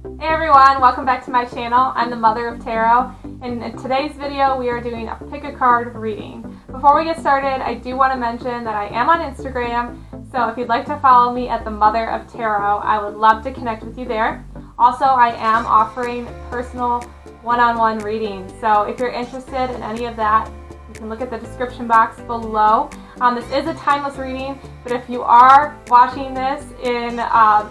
Hey everyone, welcome back to my channel. I'm the Mother of Tarot, and in today's video we are doing a pick a card reading. Before we get started, I do want to mention that I am on Instagram, so if you'd like to follow me at the Mother of Tarot, I would love to connect with you there. Also, I am offering personal one-on-one readings, so if you're interested in any of that, you can look at the description box below. This is a timeless reading, but if you are watching this in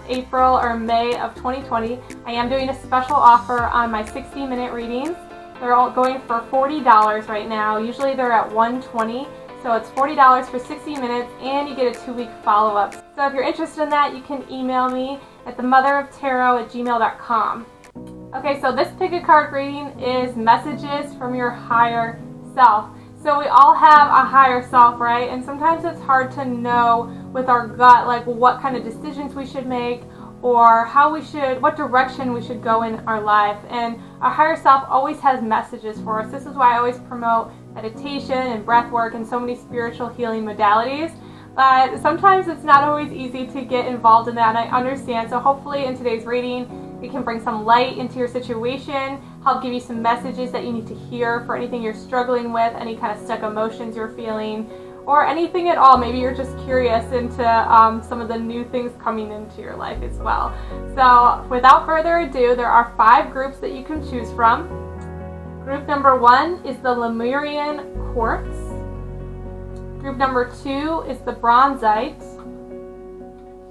April or May of 2020, I am doing a special offer on my 60-minute readings. They're all going for $40 right now. Usually they're at $120, so it's $40 for 60 minutes, and you get a 2-week follow-up. So if you're interested in that, you can email me at themotheroftarot@gmail.com. Okay, so this pick a card reading is messages from your higher self. So we all have a higher self, right? And sometimes it's hard to know with our gut, like what kind of decisions we should make or what direction we should go in our life. And our higher self always has messages for us. This is why I always promote meditation and breath work and so many spiritual healing modalities. But sometimes it's not always easy to get involved in that, and I understand. So hopefully in today's reading, it can bring some light into your situation, help give you some messages that you need to hear for anything you're struggling with, any kind of stuck emotions you're feeling, or anything at all. Maybe you're just curious into some of the new things coming into your life as well. So without further ado, there are 5 groups that you can choose from. Group number 1 is the Lemurian Quartz. Group number 2 is the Bronzite.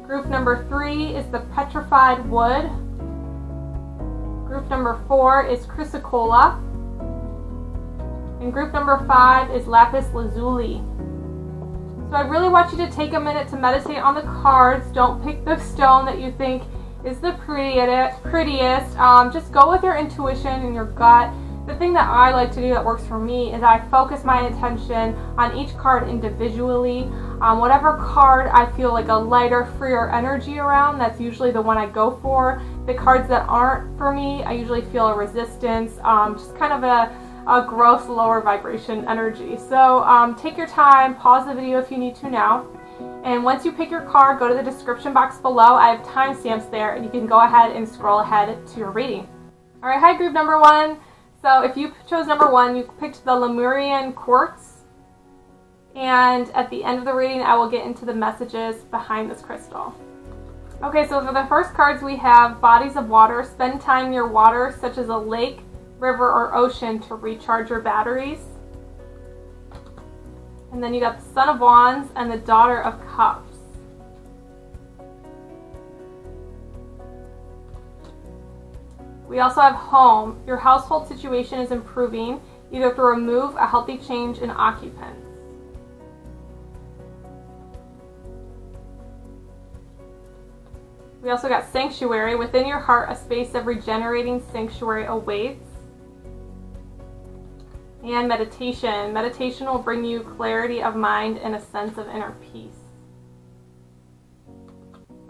Group number 3 is the Petrified Wood. Group number 4 is Chrysocolla. And group number 5 is Lapis Lazuli. So I really want you to take a minute to meditate on the cards. Don't pick the stone that you think is the prettiest. Just go with your intuition and your gut. The thing that I like to do that works for me is I focus my attention on each card individually. Whatever card I feel like a lighter, freer energy around, that's usually the one I go for. The cards that aren't for me, I usually feel a resistance, just kind of a gross, lower vibration energy. So take your time, pause the video if you need to now. And once you pick your card, go to the description box below. I have timestamps there, and you can go ahead and scroll ahead to your reading. All right, hi group number 1. So if you chose number 1, you picked the Lemurian Quartz. And at the end of the reading, I will get into the messages behind this crystal. Okay, so for the first cards, we have bodies of water. Spend time near water, such as a lake, river, or ocean, to recharge your batteries. And then you got the Son of Wands and the Daughter of Cups. We also have home. Your household situation is improving, either through a move, a healthy change in occupants. We also got sanctuary. Within your heart, a space of regenerating sanctuary awaits. And meditation. Meditation will bring you clarity of mind and a sense of inner peace.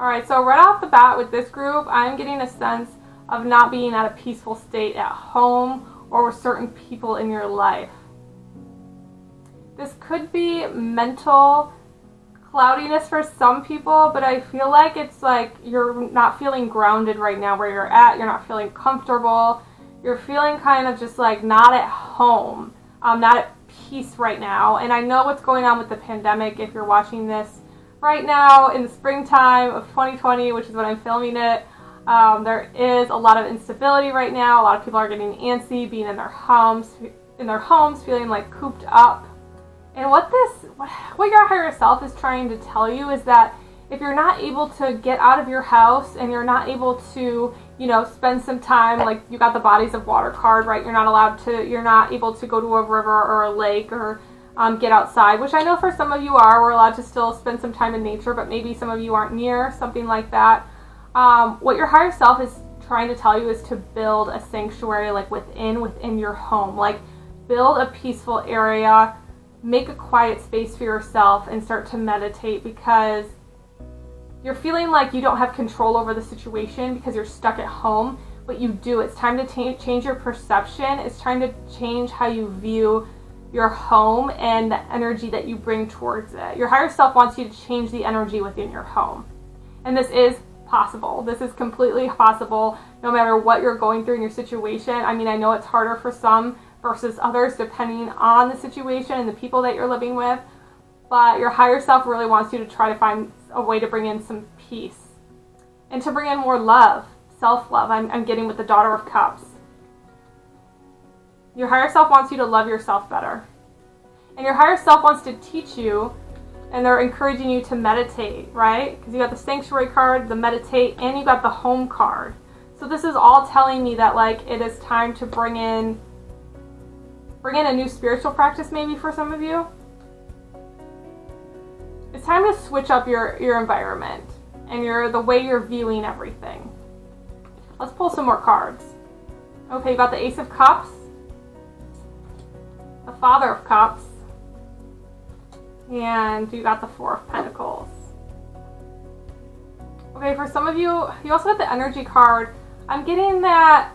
Alright, so right off the bat with this group, I'm getting a sense of not being at a peaceful state at home or with certain people in your life. This could be mental cloudiness for some people, but I feel like it's like you're not feeling grounded right now where you're at. You're not feeling comfortable. You're feeling kind of just like not at home, not at peace right now. And I know what's going on with the pandemic. If you're watching this right now in the springtime of 2020, which is when I'm filming it, there is a lot of instability right now. A lot of people are getting antsy, being in their homes, feeling like cooped up. And what your higher self is trying to tell you is that if you're not able to get out of your house and you're not able to, spend some time, like you got the bodies of water card, right? You're not able to go to a river or a lake or get outside, which I know for some of you are. We're allowed to still spend some time in nature, but maybe some of you aren't near something like that. What your higher self is trying to tell you is to build a sanctuary, like within your home, like build a peaceful area. Make a quiet space for yourself and start to meditate, because you're feeling like you don't have control over the situation because you're stuck at home, but you do. It's time to change your perception. It's time to change how you view your home and the energy that you bring towards it. Your higher self wants you to change the energy within your home. And this is possible. This is completely possible no matter what you're going through in your situation. I mean, I know it's harder for some versus others depending on the situation and the people that you're living with, but your higher self really wants you to try to find a way to bring in some peace and to bring in more love, self-love. I'm getting with the Daughter of Cups. Your higher self wants you to love yourself better. And your higher self wants to teach you, and they're encouraging you to meditate, right? Because you got the Sanctuary card, the Meditate, and you got the Home card. So this is all telling me that, like, it is time to bring in a new spiritual practice maybe for some of you. It's time to switch up your environment and the way you're viewing everything. Let's pull some more cards. Okay, you got the Ace of Cups, the Father of Cups, and you got the Four of Pentacles. Okay, for some of you, you also got the Energy card. I'm getting that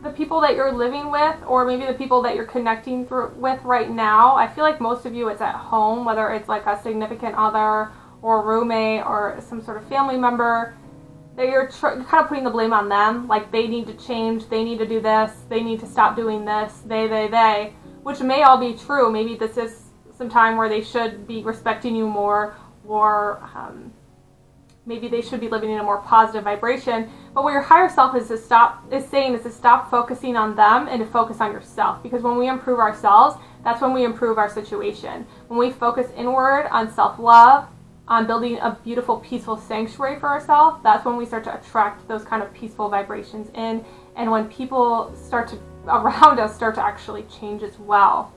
the people that you're living with, or maybe the people that you're connecting with right now, I feel like most of you it's at home, whether it's like a significant other or a roommate or some sort of family member, that you're kind of putting the blame on them. Like, they need to change, they need to do this, they need to stop doing this, they, which may all be true. Maybe this is some time where they should be respecting you more, or maybe they should be living in a more positive vibration. But what your higher self is saying is to stop focusing on them and to focus on yourself. Because when we improve ourselves, that's when we improve our situation. When we focus inward on self-love, on building a beautiful, peaceful sanctuary for ourselves, that's when we start to attract those kind of peaceful vibrations in. And when people around us start to actually change as well.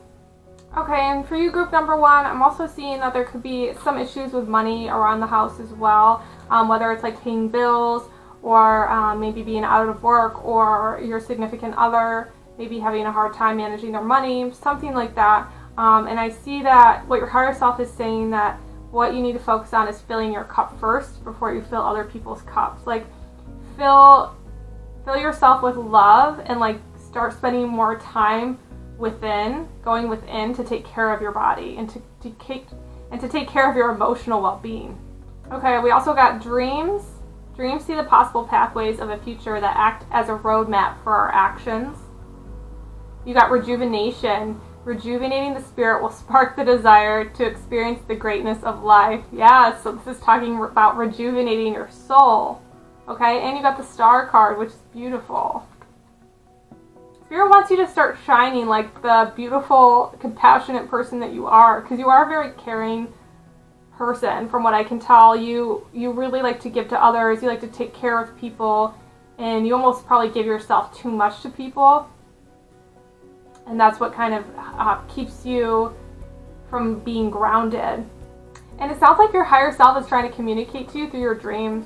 Okay, and for you, group number one, I'm also seeing that there could be some issues with money around the house as well, whether it's like paying bills, or maybe being out of work, or your significant other maybe having a hard time managing their money, something like that. And I see that what your higher self is saying, that what you need to focus on is filling your cup first before you fill other people's cups. Like, fill yourself with love, and like start spending more time going within to take care of your body and to take care of your emotional well-being. Okay, we also got dreams. Dreams see the possible pathways of a future that act as a roadmap for our actions. You got rejuvenation. Rejuvenating the spirit will spark the desire to experience the greatness of life. Yeah, so this is talking about rejuvenating your soul. Okay, and you got the Star card, which is beautiful. Spirit wants you to start shining like the beautiful, compassionate person that you are, because you are a very caring person. From what I can tell, you really like to give to others, you like to take care of people, and you almost probably give yourself too much to people. And that's what kind of keeps you from being grounded. And it sounds like your higher self is trying to communicate to you through your dreams.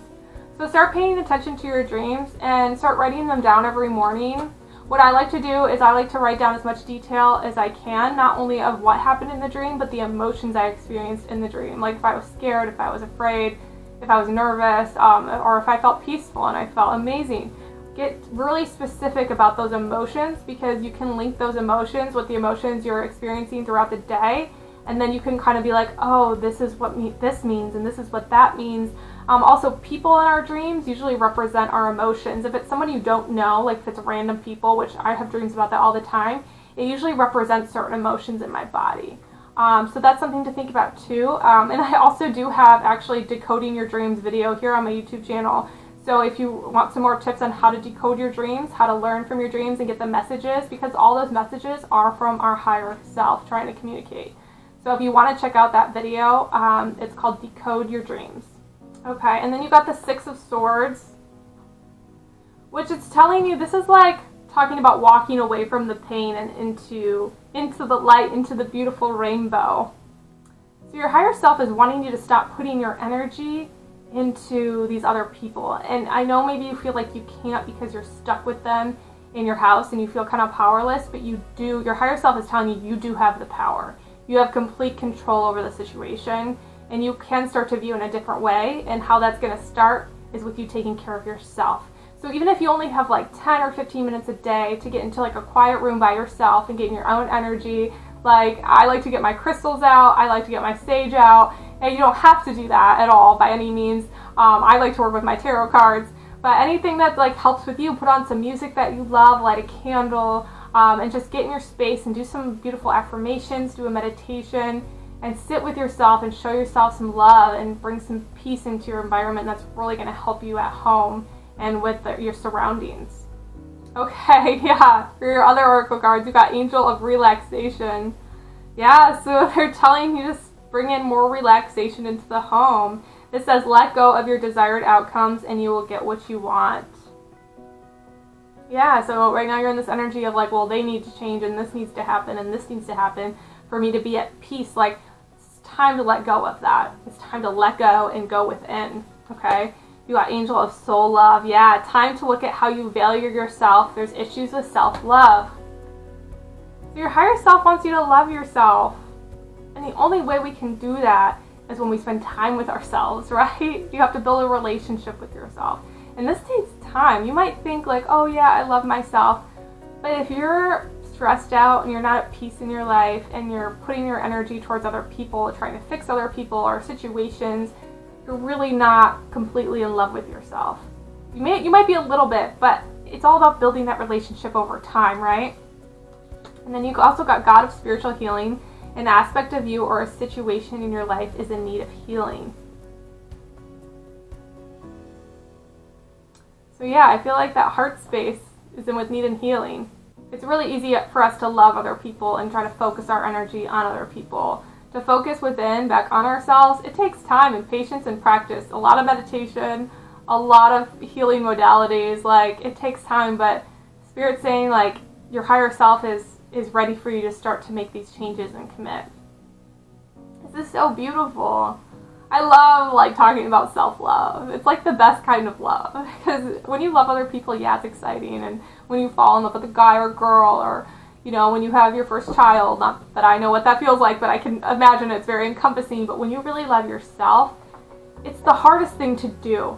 So start paying attention to your dreams and start writing them down every morning. What I like to do is I like to write down as much detail as I can, not only of what happened in the dream, but the emotions I experienced in the dream. Like if I was scared, if I was afraid, if I was nervous, or if I felt peaceful and I felt amazing. Get really specific about those emotions, because you can link those emotions with the emotions you're experiencing throughout the day, and then you can kind of be like, oh, this is what this means, and this is what that means. Also, people in our dreams usually represent our emotions. If it's someone you don't know, like if it's random people, which I have dreams about that all the time, it usually represents certain emotions in my body. So that's something to think about too. And I also do have actually Decoding Your Dreams video here on my YouTube channel. So if you want some more tips on how to decode your dreams, how to learn from your dreams and get the messages, because all those messages are from our higher self trying to communicate. So if you want to check out that video, it's called Decode Your Dreams. Okay, and then you got the Six of Swords, which it's telling you this is like talking about walking away from the pain and into the light, into the beautiful rainbow. So your higher self is wanting you to stop putting your energy into these other people. And I know maybe you feel like you can't because you're stuck with them in your house and you feel kind of powerless, but you do. Your higher self is telling you do have the power. You have complete control over the situation, and you can start to view in a different way. And how that's going to start is with you taking care of yourself. So even if you only have like 10 or 15 minutes a day to get into like a quiet room by yourself and get in your own energy, like I like to get my crystals out, I like to get my sage out, Okay, you don't have to do that at all by any means. I like to work with my tarot cards, but anything that like helps with you, put on some music that you love, light a candle, and just get in your space and do some beautiful affirmations, do a meditation, and sit with yourself and show yourself some love and bring some peace into your environment. That's really going to help you at home and with your surroundings. Okay, yeah, for your other oracle cards, you got Angel of Relaxation. Yeah, so they're telling you to bring in more relaxation into the home. This says, let go of your desired outcomes and you will get what you want. Yeah, so right now you're in this energy of like, well, they need to change and this needs to happen and this needs to happen for me to be at peace. Like, it's time to let go of that. It's time to let go and go within, okay? You got Angel of Soul Love. Yeah, time to look at how you value yourself. There's issues with self-love. So your higher self wants you to love yourself. And the only way we can do that is when we spend time with ourselves, right? You have to build a relationship with yourself. And this takes time. You might think like, oh yeah, I love myself. But if you're stressed out and you're not at peace in your life and you're putting your energy towards other people, trying to fix other people or situations, you're really not completely in love with yourself. You might be a little bit, but it's all about building that relationship over time, right? And then you also got God of Spiritual Healing. An aspect of you or a situation in your life is in need of healing. So yeah, I feel like that heart space is in with need and healing. It's really easy for us to love other people and try to focus our energy on other people. To focus within, back on ourselves, it takes time and patience and practice. A lot of meditation, a lot of healing modalities. Like, it takes time, but Spirit's saying like your higher self is ready for you to start to make these changes and commit. This is so beautiful. I love like talking about self-love. It's like the best kind of love, because when you love other people, yeah, it's exciting. And when you fall in love with a guy or girl, or you know, when you have your first child, not that I know what that feels like, but I can imagine it's very encompassing. But when you really love yourself, it's the hardest thing to do.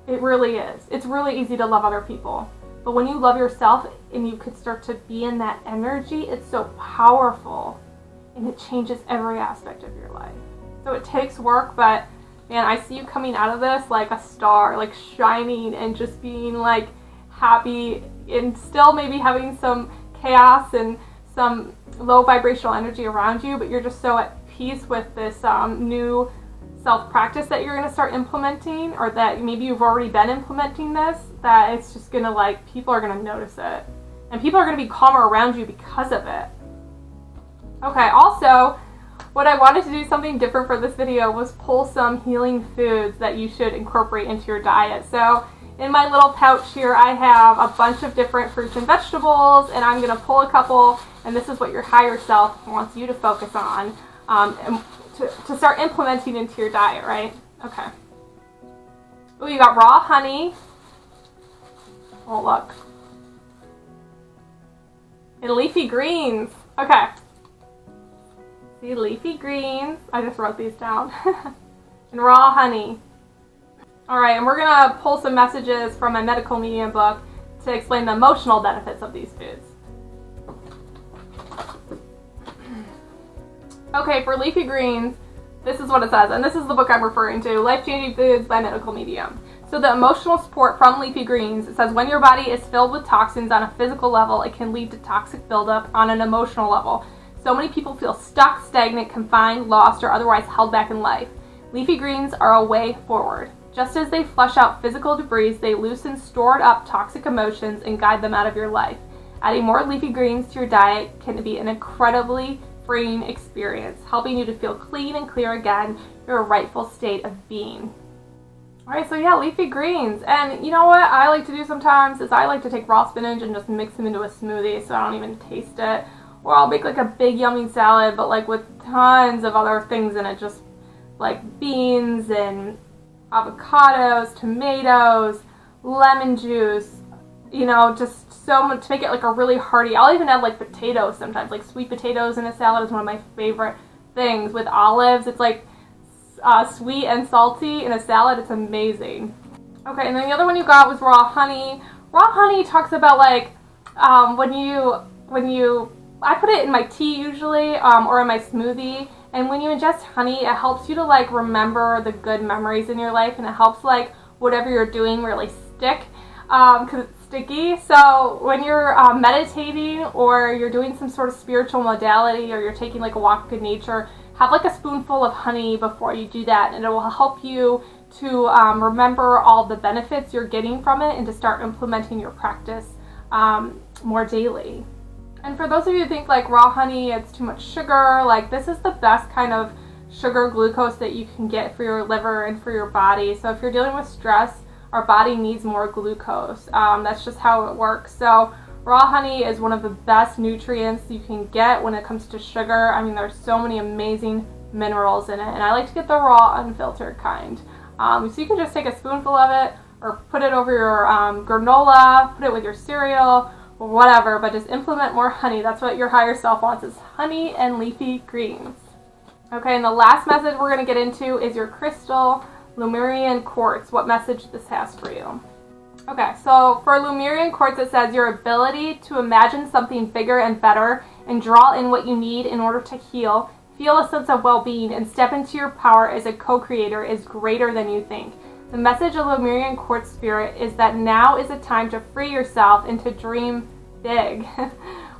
It really is. It's really easy to love other people. But when you love yourself and you could start to be in that energy, it's so powerful and it changes every aspect of your life. So it takes work, but man, I see you coming out of this like a star, like shining and just being like happy, and still maybe having some chaos and some low vibrational energy around you, but you're just so at peace with this new self-practice that you're going to start implementing, or that maybe you've already been implementing this, that it's just going to like, people are going to notice it. And people are going to be calmer around you because of it. Okay, also, what I wanted to do something different for this video was pull some healing foods that you should incorporate into your diet. So in my little pouch here, I have a bunch of different fruits and vegetables, and I'm going to pull a couple, and this is what your higher self wants you to focus on. And to start implementing into your diet, right? Okay. Oh, you got raw honey. Oh, look. And leafy greens. Okay. See, leafy greens. I just wrote these down. And raw honey. Alright, and we're going to pull some messages from my medical medium book to explain the emotional benefits of these foods. Okay, for leafy greens, this is what it says, and this is the book I'm referring to, Life-Changing Foods by Medical Medium. So the emotional support from leafy greens, it says when your body is filled with toxins on a physical level, it can lead to toxic buildup on an emotional level. So many people feel stuck, stagnant, confined, lost, or otherwise held back in life. Leafy greens are a way forward. Just as they flush out physical debris, they loosen stored up toxic emotions and guide them out of your life. Adding more leafy greens to your diet can be an incredibly freeing experience, helping you to feel clean and clear again, your rightful state of being. Alright, so yeah, leafy greens. And you know what I like to do sometimes is I like to take raw spinach and just mix them into a smoothie so I don't even taste it. Or I'll make like a big yummy salad, but like with tons of other things in it, just like beans and avocados, tomatoes, lemon juice, you know, just so much to make it like a really hearty. I'll even add like potatoes sometimes, like sweet potatoes in a salad is one of my favorite things. With olives, it's like sweet and salty in a salad. It's amazing. Okay, and then the other one you got was raw honey. Raw honey talks about like when you I put it in my tea usually, or in my smoothie, And when you ingest honey, it helps you to like remember the good memories in your life, and it helps like whatever you're doing really stick, because it's sticky. So when you're meditating, or you're doing some sort of spiritual modality, or you're taking like a walk in nature, have like a spoonful of honey before you do that, and it will help you to remember all the benefits you're getting from it, and to start implementing your practice more daily. And for those of you who think like raw honey, it's too much sugar, like this is the best kind of sugar glucose that you can get for your liver and for your body. So if you're dealing with stress, our body needs more glucose. That's just how it works. So raw honey is one of the best nutrients you can get when it comes to sugar. I mean, there's so many amazing minerals in it, and I like to get the raw, unfiltered kind. So you can just take a spoonful of it, or put it over your granola, put it with your cereal, or whatever, but just implement more honey. That's what your higher self wants, is honey and leafy greens. Okay, and the last message we're going to get into is your crystal, Lemurian Quartz, what message this has for you. Okay, so for Lemurian Quartz, it says your ability to imagine something bigger and better and draw in what you need in order to heal, feel a sense of well-being, and step into your power as a co-creator is greater than you think. The message of Lemurian Quartz Spirit is that now is a time to free yourself and to dream big.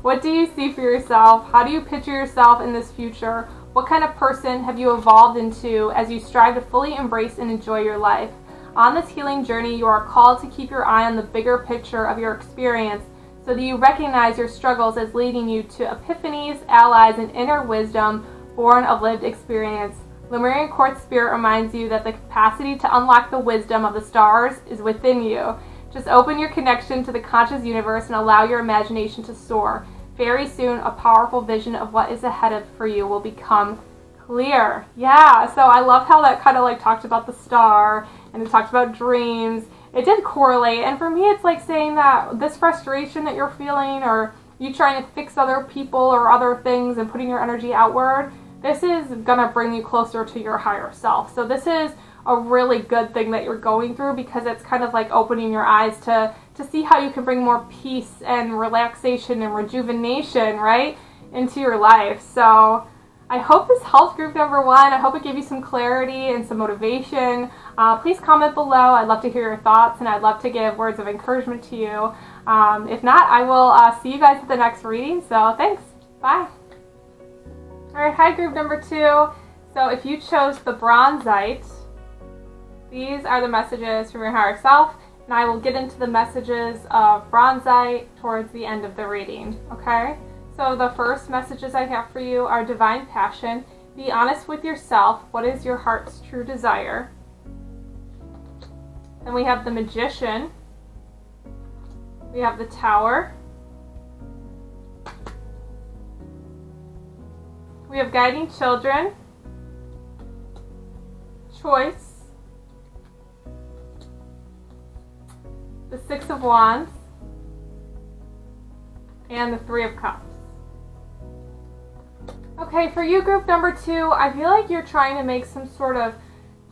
What do you see for yourself? How do you picture yourself in this future? What kind of person have you evolved into as you strive to fully embrace and enjoy your life? On this healing journey, you are called to keep your eye on the bigger picture of your experience, so that you recognize your struggles as leading you to epiphanies, allies, and inner wisdom born of lived experience. Lemurian Quartz Spirit reminds you that the capacity to unlock the wisdom of the stars is within you. Just open your connection to the conscious universe and allow your imagination to soar. Very soon, a powerful vision of what is ahead for you will become clear. Yeah, so I love how that kind of like talked about the star, and it talked about dreams. It did correlate, and for me it's like saying that this frustration that you're feeling, or you trying to fix other people or other things and putting your energy outward, this is gonna bring you closer to your higher self. So this is a really good thing that you're going through, because it's kind of like opening your eyes to see how you can bring more peace and relaxation and rejuvenation, right, into your life. So I hope this helped group number 1. I hope it gave you some clarity and some motivation. Please comment below. I'd love to hear your thoughts, and I'd love to give words of encouragement to you. If not, I will see you guys at the next reading. So thanks. Bye. Alright, hi group number 2. So if you chose the Bronzite, these are the messages from your higher self, and I will get into the messages of Bronzite towards the end of the reading, okay? So the first messages I have for you are Divine Passion. Be honest with yourself. What is your heart's true desire? Then we have the Magician. We have the Tower. We have Guiding Children. Choice. The Six of Wands. And the Three of Cups. Okay, for you group number 2, I feel like you're trying to make some sort of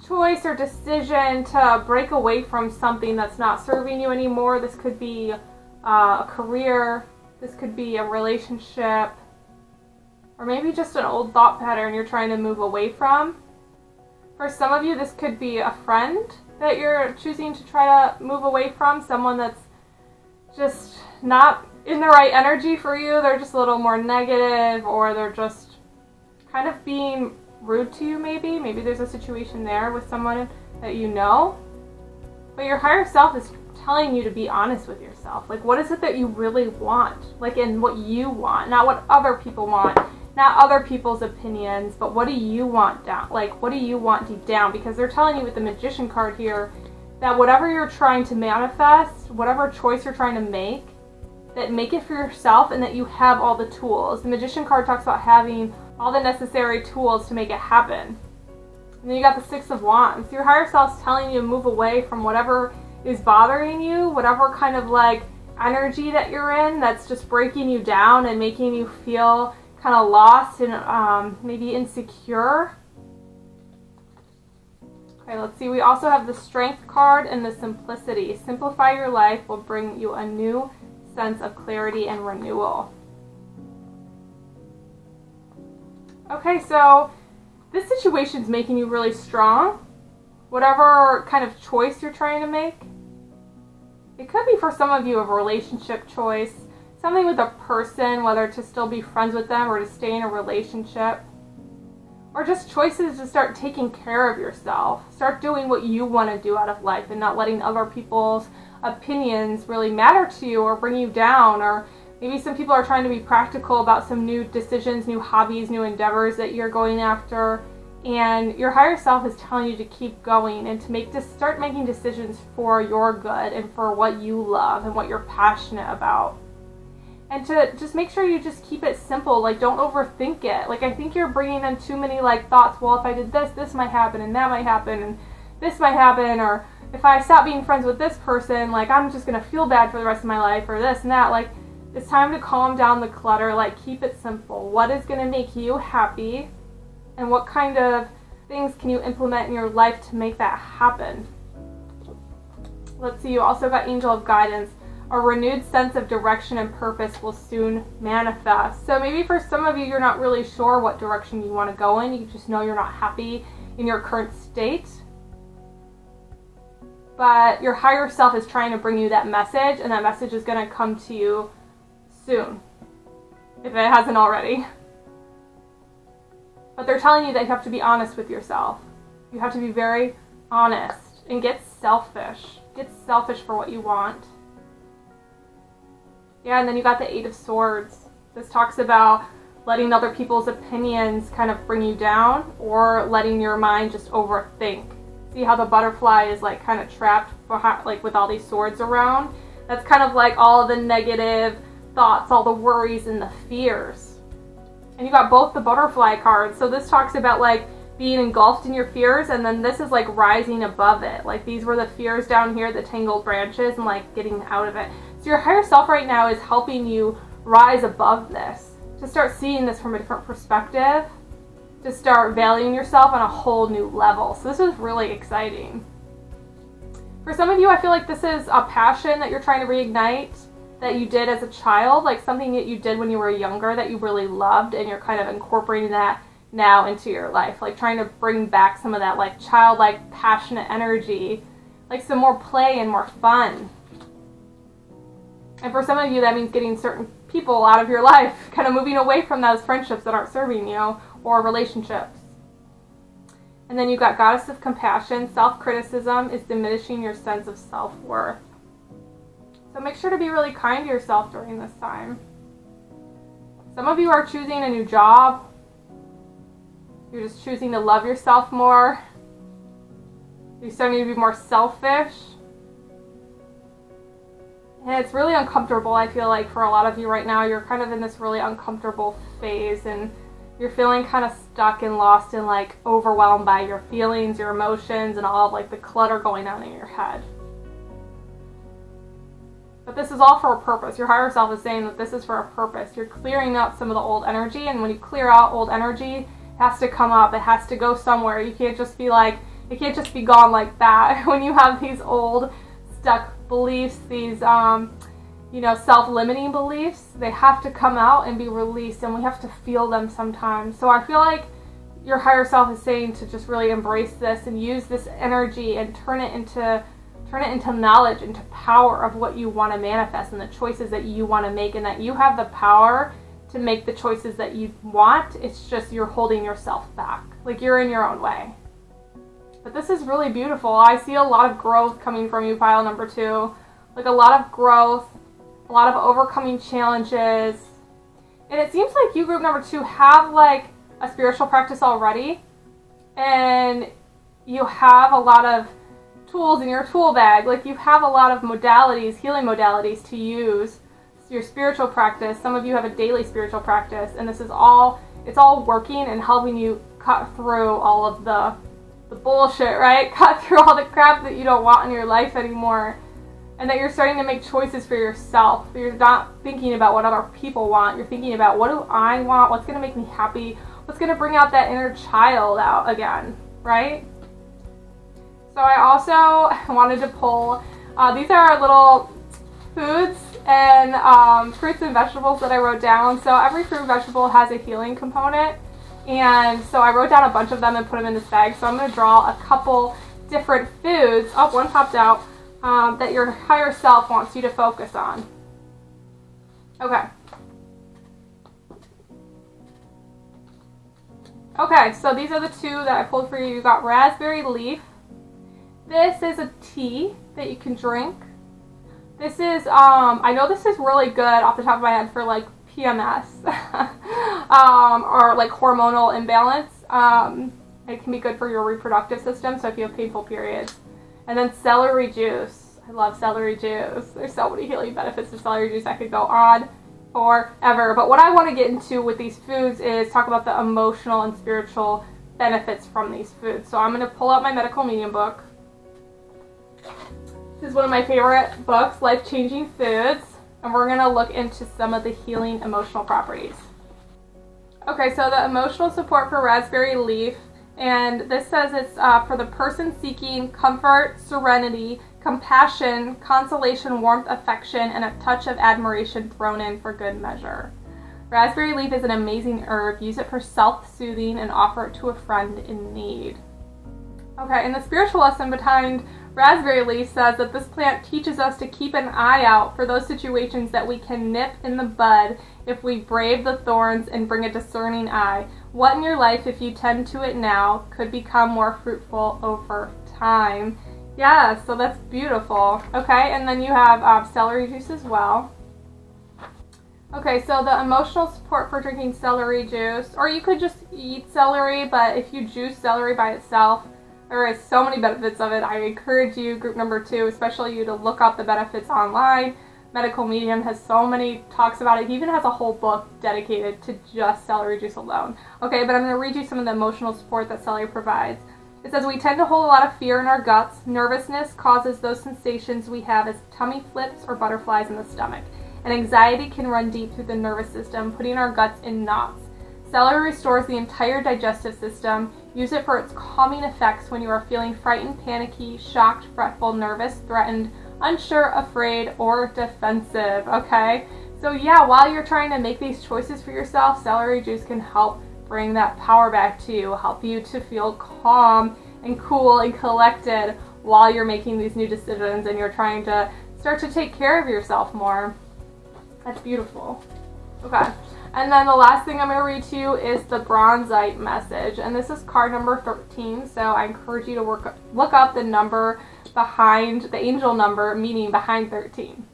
choice or decision to break away from something that's not serving you anymore. This could be a career, this could be a relationship, or maybe just an old thought pattern you're trying to move away from. For some of you, this could be a friend that you're choosing to try to move away from, someone that's just not in the right energy for you. They're just a little more negative, or they're just kind of being rude to you maybe. Maybe there's a situation there with someone that you know. But your higher self is telling you to be honest with yourself. Like, what is it that you really want? Like, in what you want, not what other people want, not other people's opinions, but what do you want down? Like, what do you want deep down? Because they're telling you with the Magician card here that whatever you're trying to manifest, whatever choice you're trying to make it for yourself, and that you have all the tools. The Magician card talks about having all the necessary tools to make it happen. And then you got the Six of Wands. Your higher self's telling you to move away from whatever is bothering you, whatever kind of like energy that you're in that's just breaking you down and making you feel kind of lost and maybe insecure. Okay, let's see. We also have the Strength card and the Simplicity. Simplify your life will bring you a new sense of clarity and renewal. Okay, so this situation's making you really strong. Whatever kind of choice you're trying to make. It could be for some of you a relationship choice, something with a person, whether to still be friends with them or to stay in a relationship. Or just choices to start taking care of yourself. Start doing what you want to do out of life and not letting other people's opinions really matter to you or bring you down. Or maybe some people are trying to be practical about some new decisions, new hobbies, new endeavors that you're going after. And your higher self is telling you to keep going and to start making decisions for your good and for what you love and what you're passionate about. And to just make sure you just keep it simple. Like, don't overthink it. Like, I think you're bringing in too many, like, thoughts. Well, if I did this, this might happen, and that might happen, and this might happen. Or if I stop being friends with this person, like, I'm just going to feel bad for the rest of my life, or this and that. Like, it's time to calm down the clutter. Like, keep it simple. What is going to make you happy? And what kind of things can you implement in your life to make that happen? Let's see. You also got Angel of Guidance. A renewed sense of direction and purpose will soon manifest. So maybe for some of you, you're not really sure what direction you want to go in. You just know you're not happy in your current state. But your higher self is trying to bring you that message, and that message is going to come to you soon, if it hasn't already. But they're telling you that you have to be honest with yourself. You have to be very honest and get selfish. Get selfish for what you want. Yeah, and then you got the Eight of Swords. This talks about letting other people's opinions kind of bring you down, or letting your mind just overthink. See how the butterfly is like kind of trapped behind, like with all these swords around? That's kind of like all the negative thoughts, all the worries and the fears. And you got both the butterfly cards. So this talks about like being engulfed in your fears, and then this is like rising above it. Like these were the fears down here, the tangled branches, and like getting out of it. So your higher self right now is helping you rise above this, to start seeing this from a different perspective, to start valuing yourself on a whole new level. So this is really exciting. For some of you, I feel like this is a passion that you're trying to reignite that you did as a child, like something that you did when you were younger that you really loved, and you're kind of incorporating that now into your life, like trying to bring back some of that like childlike passionate energy, like some more play and more fun. And for some of you, that means getting certain people out of your life, kind of moving away from those friendships that aren't serving you, or relationships. And then you've got Goddess of Compassion. Self-criticism is diminishing your sense of self-worth. So make sure to be really kind to yourself during this time. Some of you are choosing a new job. You're just choosing to love yourself more. You're starting to be more selfish. And it's really uncomfortable, I feel like, for a lot of you right now. You're kind of in this really uncomfortable phase, and you're feeling kind of stuck and lost and like overwhelmed by your feelings, your emotions, and all of like the clutter going on in your head. But this is all for a purpose. Your higher self is saying that this is for a purpose. You're clearing out some of the old energy, and when you clear out old energy, it has to come up. It has to go somewhere. You can't just be like, it can't just be gone like that. When you have these old stuck beliefs, these self-limiting beliefs, they have to come out and be released, and we have to feel them sometimes. So I feel like your higher self is saying to just really embrace this and use this energy and turn it into knowledge, into power of what you want to manifest and the choices that you want to make, and that you have the power to make the choices that you want. It's just you're holding yourself back. Like you're in your own way. But this is really beautiful. I see a lot of growth coming from you, pile number 2. Like a lot of growth, a lot of overcoming challenges. And it seems like you, group number 2, have like a spiritual practice already. And you have a lot of tools in your tool bag. Like you have a lot of modalities, healing modalities to use. Your spiritual practice. Some of you have a daily spiritual practice. And this is all, it's all working and helping you cut through all of the bullshit, right? Cut through all the crap that you don't want in your life anymore. And that you're starting to make choices for yourself. You're not thinking about what other people want. You're thinking about, what do I want? What's going to make me happy? What's going to bring out that inner child out again, right? So I also wanted to pull, these are little foods and fruits and vegetables that I wrote down. So every fruit and vegetable has a healing component. And so I wrote down a bunch of them and put them in this bag. So I'm going to draw a couple different foods. Oh, one popped out. That your higher self wants you to focus on. Okay. Okay, so these are the two that I pulled for you. You got raspberry leaf. This is a tea that you can drink. This is, I know this is really good off the top of my head for like PMS or like hormonal imbalance. It can be good for your reproductive system, so if you have painful periods. And then celery juice. I love celery juice. There's so many healing benefits to celery juice. I could go on forever. But what I want to get into with these foods is talk about the emotional and spiritual benefits from these foods. So I'm going to pull out my medical medium book. This is one of my favorite books, Life Changing Foods, and we're going to look into some of the healing emotional properties. Okay, so the emotional support for raspberry leaf, and this says it's for the person seeking comfort, serenity, compassion, consolation, warmth, affection, and a touch of admiration thrown in for good measure. Raspberry leaf is an amazing herb. Use it for self-soothing and offer it to a friend in need. Okay, and the spiritual lesson behind raspberry leaf says that this plant teaches us to keep an eye out for those situations that we can nip in the bud if we brave the thorns and bring a discerning eye. What in your life, if you tend to it now, could become more fruitful over time? Yeah, so that's beautiful. Okay, and then you have celery juice as well. Okay, so the emotional support for drinking celery juice, or you could just eat celery, but if you juice celery by itself, there is so many benefits of it. I encourage you, group number 2, especially you, to look up the benefits online. Medical Medium has so many talks about it. He even has a whole book dedicated to just celery juice alone. Okay, but I'm going to read you some of the emotional support that celery provides. It says, we tend to hold a lot of fear in our guts. Nervousness causes those sensations we have as tummy flips or butterflies in the stomach. And anxiety can run deep through the nervous system, putting our guts in knots. Celery restores the entire digestive system. Use it for its calming effects when you are feeling frightened, panicky, shocked, fretful, nervous, threatened, unsure, afraid, or defensive. Okay? So yeah, while you're trying to make these choices for yourself, celery juice can help bring that power back to you, help you to feel calm and cool and collected while you're making these new decisions and you're trying to start to take care of yourself more. That's beautiful. Okay. And then the last thing I'm going to read to you is the Bronzite message. And this is card number 13. So I encourage you to look up the number behind, the angel number, meaning behind 13.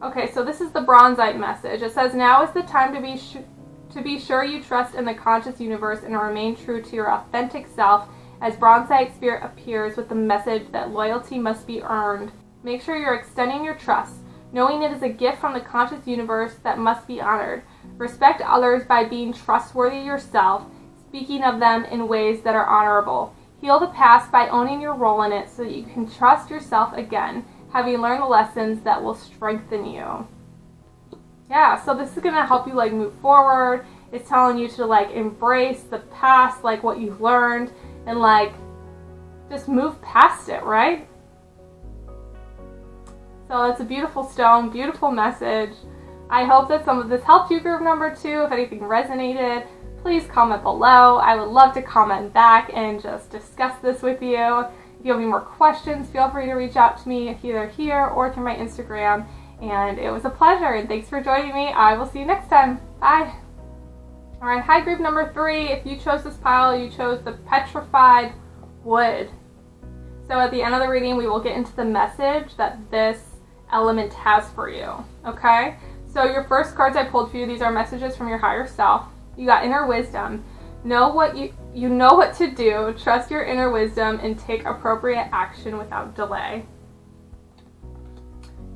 Okay, so this is the Bronzite message. It says, now is the time to be sure you trust in the conscious universe and remain true to your authentic self as Bronzite spirit appears with the message that loyalty must be earned. Make sure you're extending your trust, knowing it is a gift from the conscious universe that must be honored. Respect others by being trustworthy yourself, speaking of them in ways that are honorable. Heal the past by owning your role in it so that you can trust yourself again, having learned the lessons that will strengthen you. Yeah, so this is going to help you like move forward. It's telling you to like embrace the past, like what you've learned, and like just move past it, right? So it's a beautiful stone, beautiful message. I hope that some of this helped you, group number 2. If anything resonated, please comment below. I would love to comment back and just discuss this with you. If you have any more questions, feel free to reach out to me either here or through my Instagram. And it was a pleasure, and thanks for joining me. I will see you next time. Bye. Alright, hi group number 3. If you chose this pile, you chose the Petrified Wood. So at the end of the reading, we will get into the message that this element has for you. Okay? So your first cards I pulled for you, these are messages from your higher self. You got inner wisdom. Know what you know what to do. Trust your inner wisdom and take appropriate action without delay.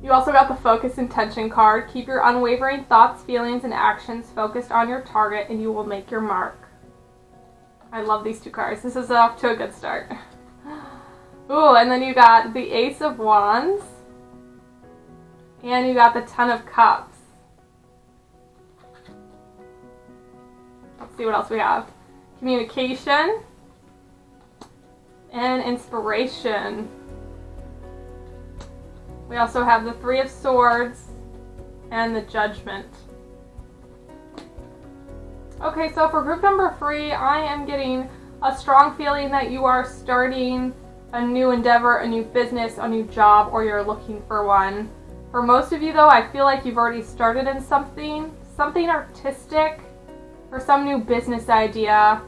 You also got the focus intention card. Keep your unwavering thoughts, feelings, and actions focused on your target and you will make your mark. I love these two cards. This is off to a good start. Ooh, and then you got the Ace of Wands. And you got the Ten of Cups. Let's see what else we have. Communication. And inspiration. We also have the Three of Swords and the Judgment. Okay, so for group number 3, I am getting a strong feeling that you are starting a new endeavor, a new business, a new job, or you're looking for one. For most of you though, I feel like you've already started in something artistic, or some new business idea.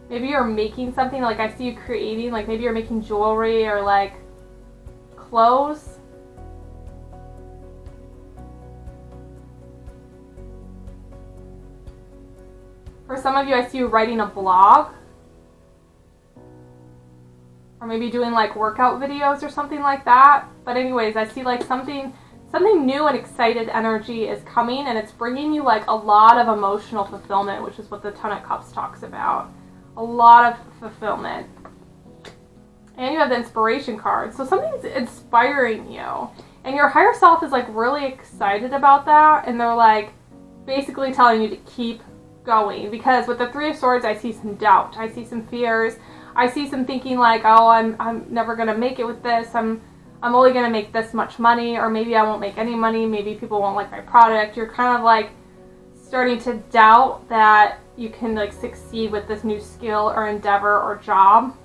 Maybe you're making something, like I see you creating, like maybe you're making jewelry or like clothes. For some of you, I see you writing a blog. Or maybe doing like workout videos or something like that. But anyways, I see like something new and excited energy is coming, and it's bringing you like a lot of emotional fulfillment, which is what the Ten of Cups talks about. A lot of fulfillment. And you have the inspiration card. So something's inspiring you. And your higher self is like really excited about that, and they're like basically telling you to keep going, because with the Three of Swords, I see some doubt, I see some fears, I see some thinking like, oh, I'm never gonna make it with this, I'm only gonna make this much money, or maybe I won't make any money, maybe people won't like my product. You're kind of like starting to doubt that you can like succeed with this new skill or endeavor or job.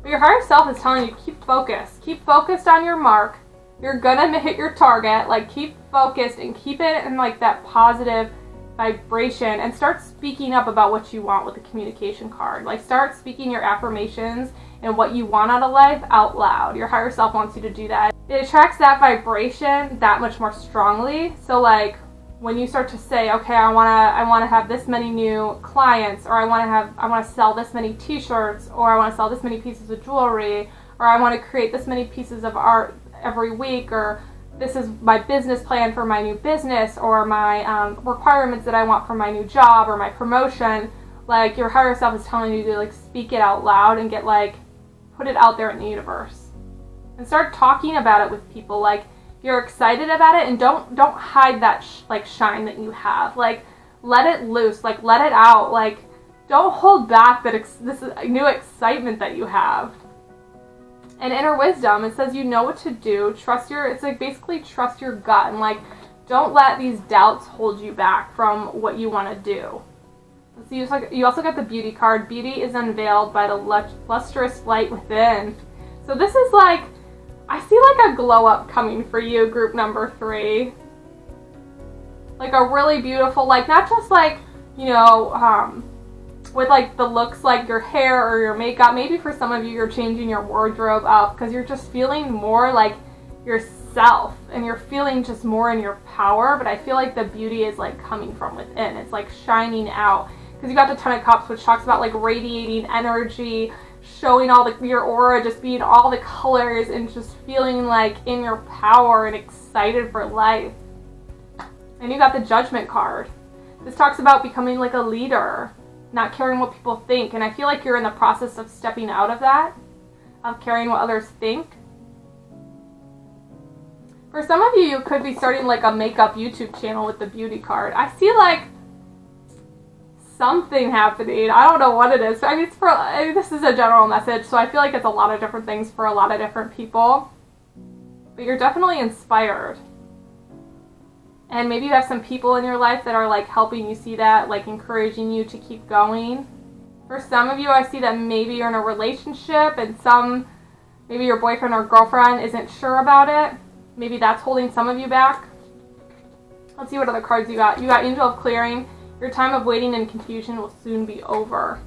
But your higher self is telling you, keep focused on your mark, you're gonna hit your target, like keep focused and keep it in like that positive vibration, and start speaking up about what you want with the communication card. Like start speaking your affirmations and what you want out of life out loud. Your higher self wants you to do that. It attracts that vibration that much more strongly. So like when you start to say, okay, I want to have this many new clients, or I want to sell this many t-shirts, or I want to sell this many pieces of jewelry, or I want to create this many pieces of art every week, or this is my business plan for my new business, or my requirements that I want for my new job or my promotion. Like your higher self is telling you to like speak it out loud and get like, put it out there in the universe. And start talking about it with people. Like you're excited about it, and don't hide that like shine that you have. Like let it loose, like let it out. Like don't hold back this is new excitement that you have. And inner wisdom, it says you know what to do. It's like basically trust your gut, and like don't let these doubts hold you back from what you want to do. So you also got the beauty card. Beauty is unveiled by the lustrous light within. So this is like, I see like a glow up coming for you, group number 3. Like a really beautiful, like not just like, you know, with like the looks like your hair or your makeup. Maybe for some of you, you're changing your wardrobe up because you're just feeling more like yourself, and you're feeling just more in your power. But I feel like the beauty is like coming from within. It's like shining out, because you got the Ten of Cups, which talks about like radiating energy, showing all your aura, just being all the colors, and just feeling like in your power and excited for life. And you got the Judgment card. This talks about becoming like a leader, not caring what people think. And I feel like you're in the process of stepping out of that, of caring what others think. For some of you, you could be starting like a makeup YouTube channel with the beauty card. I see like something happening. I don't know what it is. I mean, this is a general message, so I feel like it's a lot of different things for a lot of different people. But you're definitely inspired. And maybe you have some people in your life that are like helping you see that, like encouraging you to keep going. For some of you, I see that maybe you're in a relationship and maybe your boyfriend or girlfriend isn't sure about it. Maybe that's holding some of you back. Let's see what other cards you got. You got Angel of Clearing. Your time of waiting and confusion will soon be over.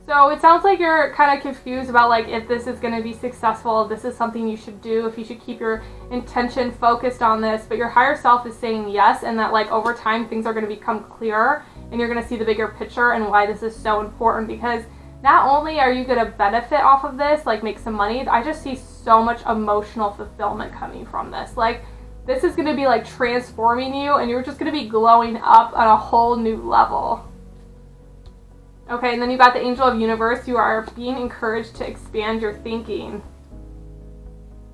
So it sounds like you're kind of confused about like if this is going to be successful, if this is something you should do, if you should keep your intention focused on this. But your higher self is saying yes, and that like over time things are going to become clearer, and you're going to see the bigger picture and why this is so important. Because not only are you going to benefit off of this, like make some money, I just see so much emotional fulfillment coming from this. Like this is going to be like transforming you, and you're just going to be glowing up on a whole new level. Okay, and then you got the Angel of Universe. You are being encouraged to expand your thinking.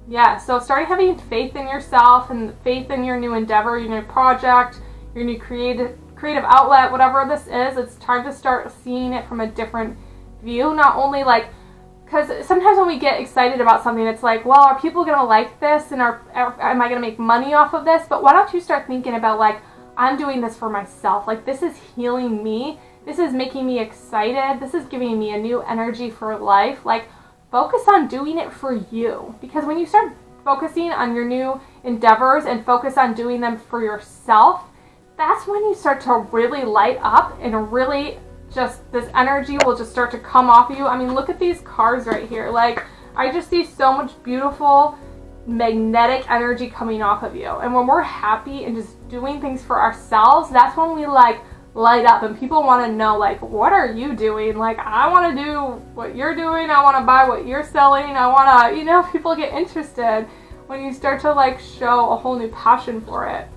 Yeah, so start having faith in yourself and faith in your new endeavor, your new project, your new creative outlet, whatever this is. It's time to start seeing it from a different view. Not only like, because sometimes when we get excited about something, it's like, well, are people going to like this? And am I going to make money off of this? But why don't you start thinking about like, I'm doing this for myself. Like, this is healing me. This is making me excited. This is giving me a new energy for life. Like, focus on doing it for you. Because when you start focusing on your new endeavors and focus on doing them for yourself, that's when you start to really light up and really just, this energy will just start to come off of you. I mean, look at these cards right here. Like, I just see so much beautiful magnetic energy coming off of you. And when we're happy and just doing things for ourselves, that's when we like light up and people want to know, like, what are you doing? Like, I want to do what you're doing. I want to buy what you're selling. I want to, you know, people get interested when you start to like show a whole new passion for it.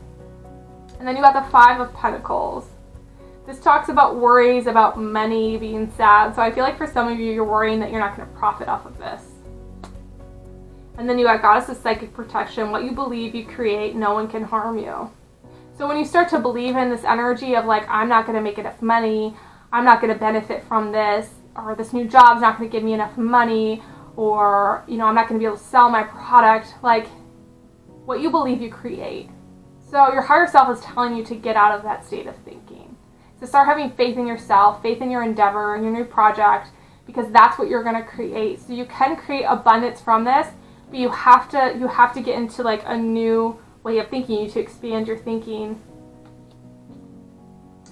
And then you got the 5 of Pentacles. This talks about worries about money being sad. So I feel like for some of you, you're worrying that you're not going to profit off of this. And then you got Goddess of Psychic Protection. What you believe you create, no one can harm you. So when you start to believe in this energy of like, I'm not going to make enough money, I'm not going to benefit from this, or this new job's not going to give me enough money, or, you know, I'm not going to be able to sell my product, like, what you believe you create. So your higher self is telling you to get out of that state of thinking. So start having faith in yourself, faith in your endeavor, and your new project, because that's what you're going to create. So you can create abundance from this, but you have to get into like a new way of thinking. You need to expand your thinking.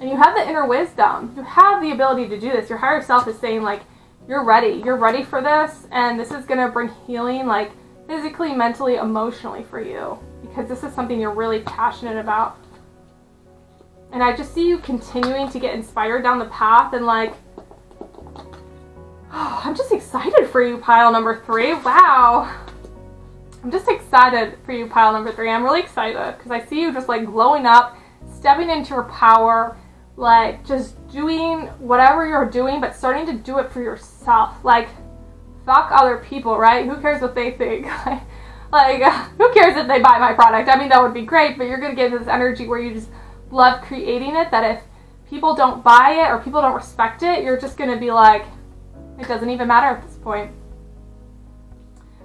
And you have the inner wisdom. You have the ability to do this. Your higher self is saying like, you're ready. You're ready for this, and this is going to bring healing, like physically, mentally, emotionally for you, because this is something you're really passionate about. And I just see you continuing to get inspired down the path, and like, oh, I'm just excited for you, pile number 3. Wow. I'm just excited for you, pile number 3. I'm really excited because I see you just like glowing up, stepping into your power, like just doing whatever you're doing, but starting to do it for yourself. Like, fuck other people, right? Who cares what they think? Like, who cares if they buy my product? I mean, that would be great, but you're going to get this energy where you just love creating it, that if people don't buy it or people don't respect it, you're just going to be like, it doesn't even matter at this point.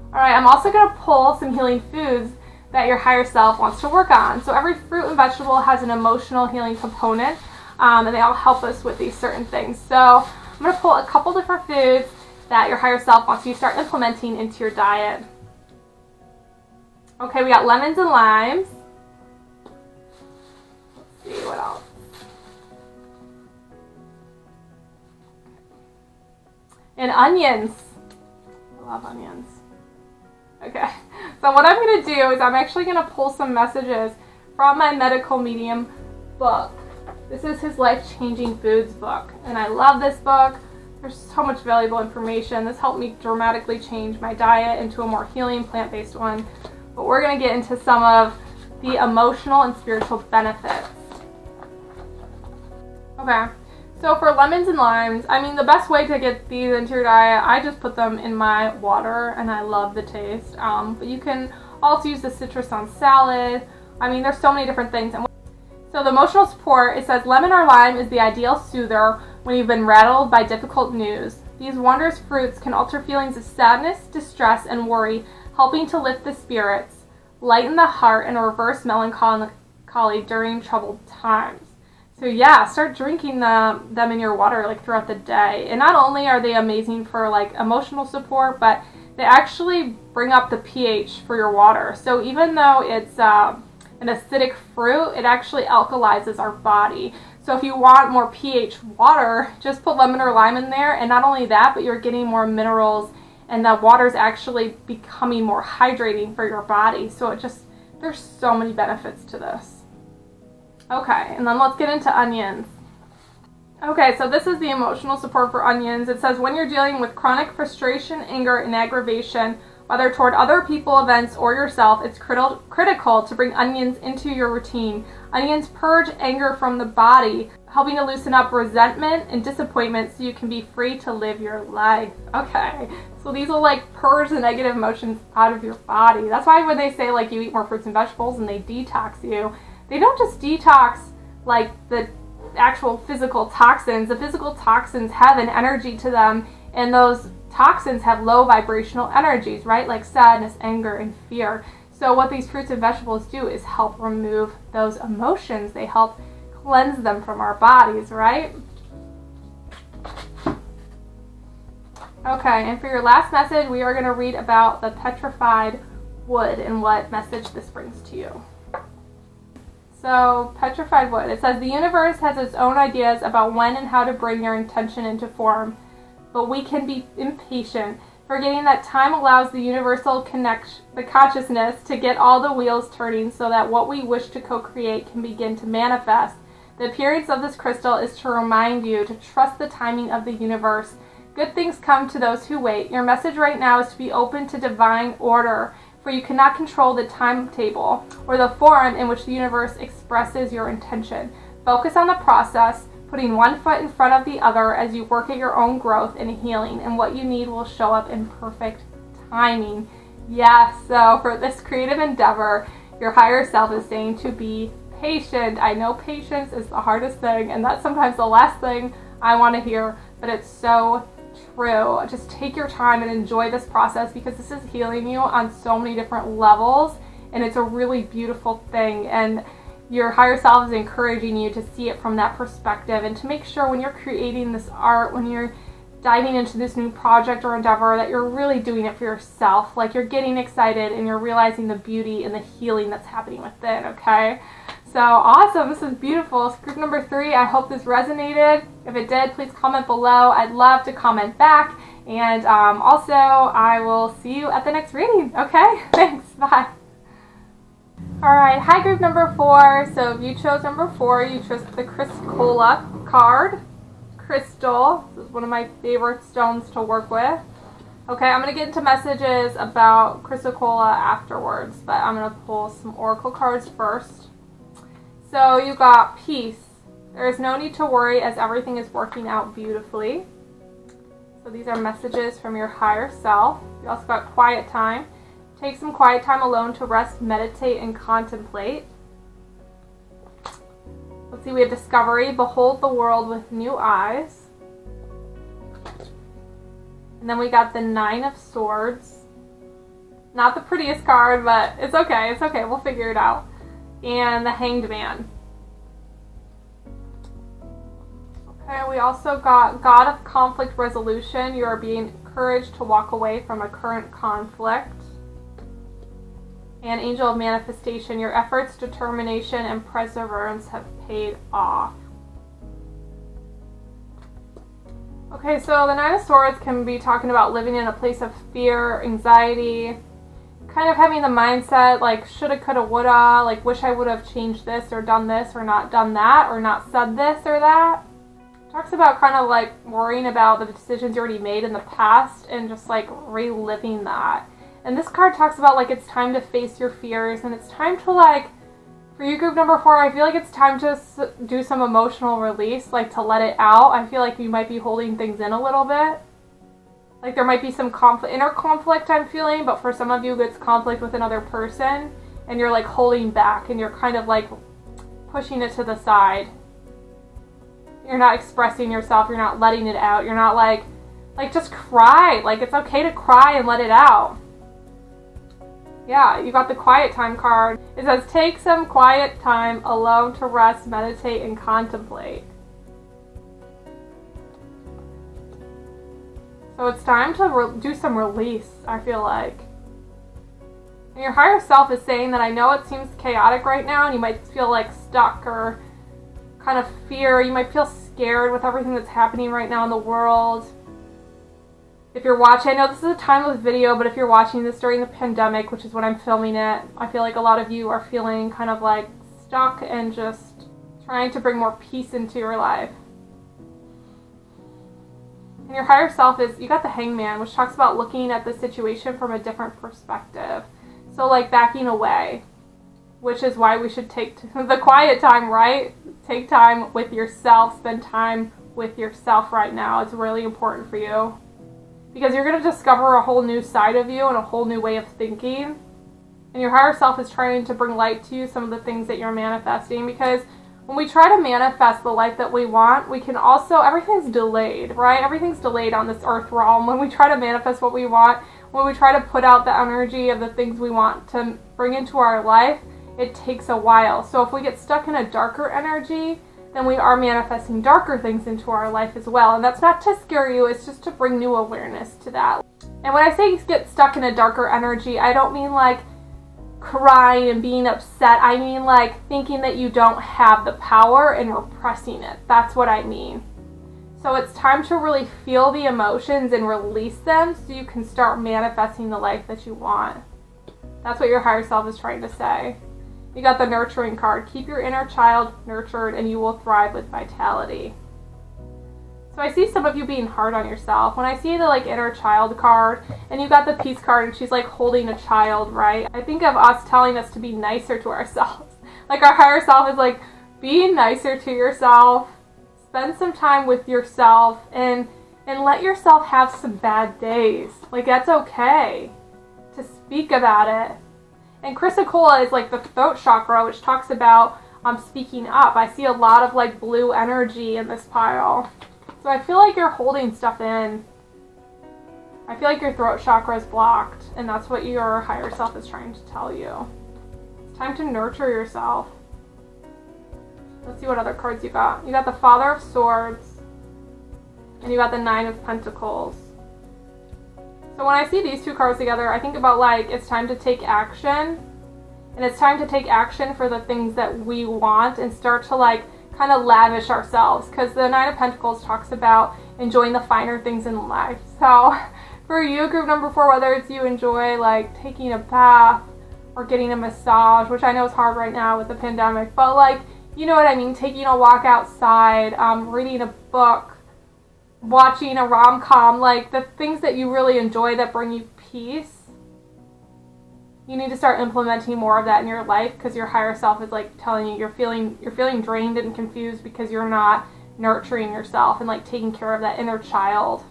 All right, I'm also going to pull some healing foods that your higher self wants to work on. So every fruit and vegetable has an emotional healing component, and they all help us with these certain things. So I'm going to pull a couple different foods that your higher self wants you to start implementing into your diet. Okay, we got lemons and limes. Let's see what else. And onions. I love onions. Okay, so what I'm going to do is I'm actually going to pull some messages from my medical medium book. This is his Life-Changing Foods book, and I love this book. There's so much valuable information. This helped me dramatically change my diet into a more healing, plant-based one. But we're going to get into some of the emotional and spiritual benefits. Okay, so for lemons and limes, I mean, the best way to get these into your diet, I just put them in my water, and I love the taste. But you can also use the citrus on salad. I mean, there's so many different things. So the emotional support, it says lemon or lime is the ideal soother when you've been rattled by difficult news. These wondrous fruits can alter feelings of sadness, distress, and worry, helping to lift the spirits, lighten the heart, and reverse melancholy during troubled times. So yeah, start drinking them in your water like throughout the day. And not only are they amazing for like emotional support, but they actually bring up the pH for your water. So even though it's an acidic fruit, it actually alkalizes our body. So if you want more pH water, just put lemon or lime in there, and not only that, but you're getting more minerals, and the water's actually becoming more hydrating for your body. So it just, there's so many benefits to this. Okay, and then let's get into onions. Okay, so this is the emotional support for onions. It says when you're dealing with chronic frustration, anger, and aggravation, whether toward other people, events, or yourself, it's critical to bring onions into your routine. Onions purge anger from the body, helping to loosen up resentment and disappointment so you can be free to live your life. Okay, so these will like purge the negative emotions out of your body. That's why when they say like you eat more fruits and vegetables and they detox you, they don't just detox like the actual physical toxins. The physical toxins have an energy to them, and those toxins have low vibrational energies, right? Like sadness, anger, and fear. So what these fruits and vegetables do is help remove those emotions. They help cleanse them from our bodies, right? Okay, and for your last message, we are going to read about the petrified wood and what message this brings to you. So, petrified wood. It says, the universe has its own ideas about when and how to bring your intention into form, but we can be impatient, forgetting that time allows the universal the consciousness to get all the wheels turning so that what we wish to co-create can begin to manifest. The appearance of this crystal is to remind you to trust the timing of the universe. Good things come to those who wait. Your message right now is to be open to divine order, for you cannot control the timetable or the form in which the universe expresses your intention. Focus on the process, putting one foot in front of the other as you work at your own growth and healing, and what you need will show up in perfect timing. Yes, so for this creative endeavor, your higher self is saying to be patient. I know patience is the hardest thing, and that's sometimes the last thing I want to hear, but it's so true. Just take your time and enjoy this process, because this is healing you on so many different levels, and it's a really beautiful thing, and your higher self is encouraging you to see it from that perspective, and to make sure when you're creating this art, when you're diving into this new project or endeavor, that you're really doing it for yourself. Like, you're getting excited and you're realizing the beauty and the healing that's happening within, okay? So awesome, this is beautiful. It's group number 3. I hope this resonated. If it did, please comment below. I'd love to comment back. And also, I will see you at the next reading, okay? Thanks, bye. Alright, hi group number 4. So if you chose number 4, you chose the Chrysocolla card. Crystal. This is one of my favorite stones to work with. Okay, I'm going to get into messages about Chrysocolla afterwards, but I'm going to pull some oracle cards first. So you got peace. There is no need to worry as everything is working out beautifully. So these are messages from your higher self. You also got quiet time. Take some quiet time alone to rest, meditate, and contemplate. Let's see, we have discovery. Behold the world with new eyes. And then we got the 9 of Swords. Not the prettiest card, but it's okay. It's okay. We'll figure it out. And the Hanged Man. Okay, we also got God of Conflict Resolution. You are being encouraged to walk away from a current conflict. And Angel of Manifestation. Your efforts, determination, and perseverance have paid off. Okay, so the 9 of Swords can be talking about living in a place of fear, anxiety, kind of having the mindset like shoulda, coulda, woulda, like wish I would have changed this or done this or not done that or not said this or that. It talks about kind of like worrying about the decisions you already made in the past and just like reliving that. And this card talks about like it's time to face your fears, and it's time to like, for you group number 4, I feel like it's time to do some emotional release, like to let it out. I feel like you might be holding things in a little bit. Like there might be some inner conflict I'm feeling, but for some of you it's conflict with another person, and you're like holding back and you're kind of like pushing it to the side. You're not expressing yourself, you're not letting it out, you're not like just cry. Like it's okay to cry and let it out. Yeah, you got the quiet time card. It says take some quiet time alone to rest, meditate, and contemplate. So it's time to do some release, I feel like. And your higher self is saying that I know it seems chaotic right now, and you might feel like stuck or kind of fear. You might feel scared with everything that's happening right now in the world. If you're watching, I know this is a timeless video, but if you're watching this during the pandemic, which is when I'm filming it, I feel like a lot of you are feeling kind of like stuck and just trying to bring more peace into your life. And your higher self is, you got the Hangman, which talks about looking at the situation from a different perspective. So like backing away, which is why we should take the quiet time, right? Take time with yourself, spend time with yourself right now. It's really important for you. Because you're going to discover a whole new side of you and a whole new way of thinking. And your higher self is trying to bring light to you, some of the things that you're manifesting. Because when we try to manifest the life that we want, we can also, everything's delayed, right? Everything's delayed on this earth realm. When we try to manifest what we want, when we try to put out the energy of the things we want to bring into our life, it takes a while. So if we get stuck in a darker energy, then we are manifesting darker things into our life as well. And that's not to scare you, it's just to bring new awareness to that. And when I say get stuck in a darker energy, I don't mean like crying and being upset. I mean like thinking that you don't have the power and repressing it. That's what I mean. So it's time to really feel the emotions and release them so you can start manifesting the life that you want. That's what your higher self is trying to say. You got the nurturing card. Keep your inner child nurtured and you will thrive with vitality. So I see some of you being hard on yourself. When I see the like inner child card and you got the peace card and she's like holding a child, right? I think of us telling us to be nicer to ourselves. Like our higher self is like, be nicer to yourself. Spend some time with yourself and let yourself have some bad days. Like that's okay to speak about it. And Chrysocolla is like the throat chakra, which talks about speaking up. I see a lot of like blue energy in this pile. So I feel like you're holding stuff in. I feel like your throat chakra is blocked, and that's what your higher self is trying to tell you. It's time to nurture yourself. Let's see what other cards you got. You got the Father of Swords, and you got the Nine of Pentacles. So when I see these two cards together, I think about like it's time to take action, and it's time to take action for the things that we want and start to like kind of lavish ourselves, because the Nine of Pentacles talks about enjoying the finer things in life. So for you, group number 4, whether it's you enjoy like taking a bath or getting a massage, which I know is hard right now with the pandemic, but like, you know what I mean, taking a walk outside, reading a book, watching a rom-com, like the things that you really enjoy that bring you peace, you need to start implementing more of that in your life, because your higher self is like telling you you're feeling drained and confused because you're not nurturing yourself and like taking care of that inner child.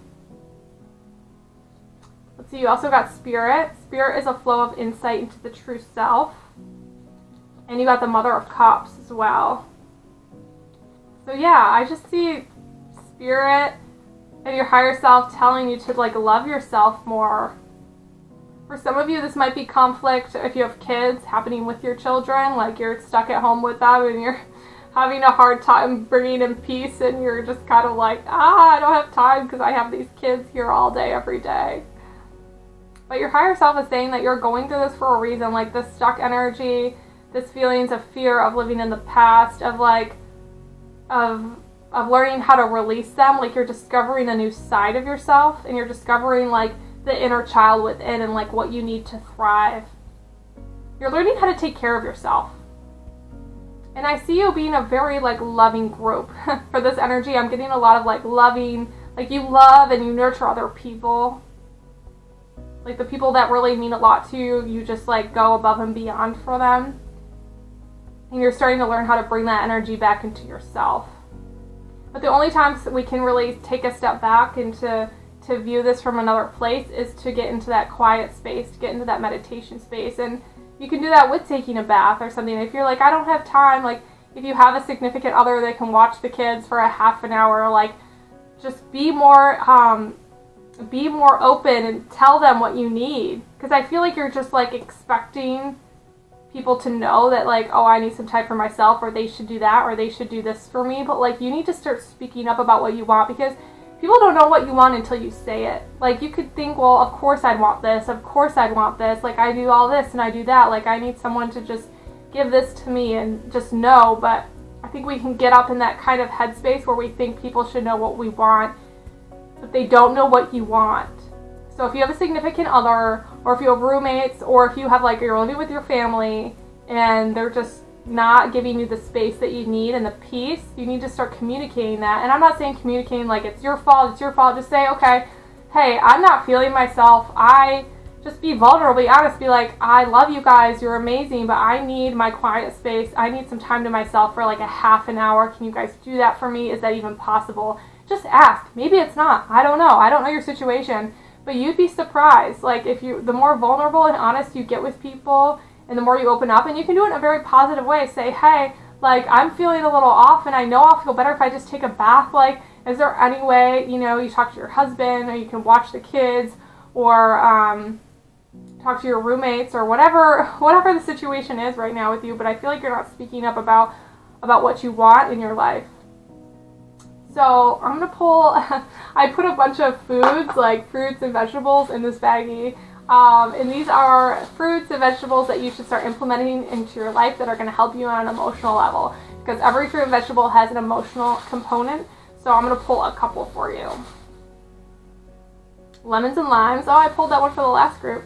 Let's see, you also got Spirit. Spirit is a flow of insight into the true self. And you got the Mother of Cups as well. So yeah, I just see Spirit and your higher self telling you to like love yourself more. For some of you, this might be conflict if you have kids happening with your children, like you're stuck at home with them and you're having a hard time bringing in peace and you're just kind of like, I don't have time because I have these kids here all day, every day. But your higher self is saying that you're going through this for a reason, like this stuck energy, this feelings of fear of living in the past, of like, of learning how to release them, like you're discovering a new side of yourself and you're discovering like the inner child within and like what you need to thrive. You're learning how to take care of yourself. And I see you being a very like loving group. For this energy, I'm getting a lot of like loving, like you love and you nurture other people. Like the people that really mean a lot to you, you just like go above and beyond for them. And you're starting to learn how to bring that energy back into yourself. But the only times we can really take a step back and to view this from another place is to get into that quiet space, to get into that meditation space. And you can do that with taking a bath or something. If you're like, I don't have time, like if you have a significant other that can watch the kids for a half an hour, like just be more open and tell them what you need. Because I feel like you're just like expecting people to know that like, oh, I need some time for myself, or they should do that, or they should do this for me. But like you need to start speaking up about what you want, because people don't know what you want until you say it. Like you could think, well, of course I'd want this, of course I'd want this, like I do all this and I do that, like I need someone to just give this to me and just know. But I think we can get up in that kind of headspace where we think people should know what we want, but they don't know what you want. So if you have a significant other, or if you have roommates, or if you have like, you're living with your family and they're just not giving you the space that you need and the peace, you need to start communicating that. And I'm not saying communicating like it's your fault. Just say, okay, hey, I'm not feeling myself. Just be vulnerable, be honest, be like, I love you guys, you're amazing, but I need my quiet space. I need some time to myself for like a half an hour. Can you guys do that for me? Is that even possible? Just ask. Maybe it's not. I don't know. I don't know your situation, but you'd be surprised. Like the more vulnerable and honest you get with people, and the more you open up, and you can do it in a very positive way. Say, hey, like, I'm feeling a little off, and I know I'll feel better if I just take a bath. Like, is there any way, you talk to your husband, or you can watch the kids, or talk to your roommates, or whatever the situation is right now with you, but I feel like you're not speaking up about what you want in your life. So I'm going to pull, I put a bunch of foods, like fruits and vegetables, in this baggie. And these are fruits and vegetables that you should start implementing into your life that are going to help you on an emotional level. Because every fruit and vegetable has an emotional component. So I'm going to pull a couple for you. Lemons and limes. Oh, I pulled that one for the last group.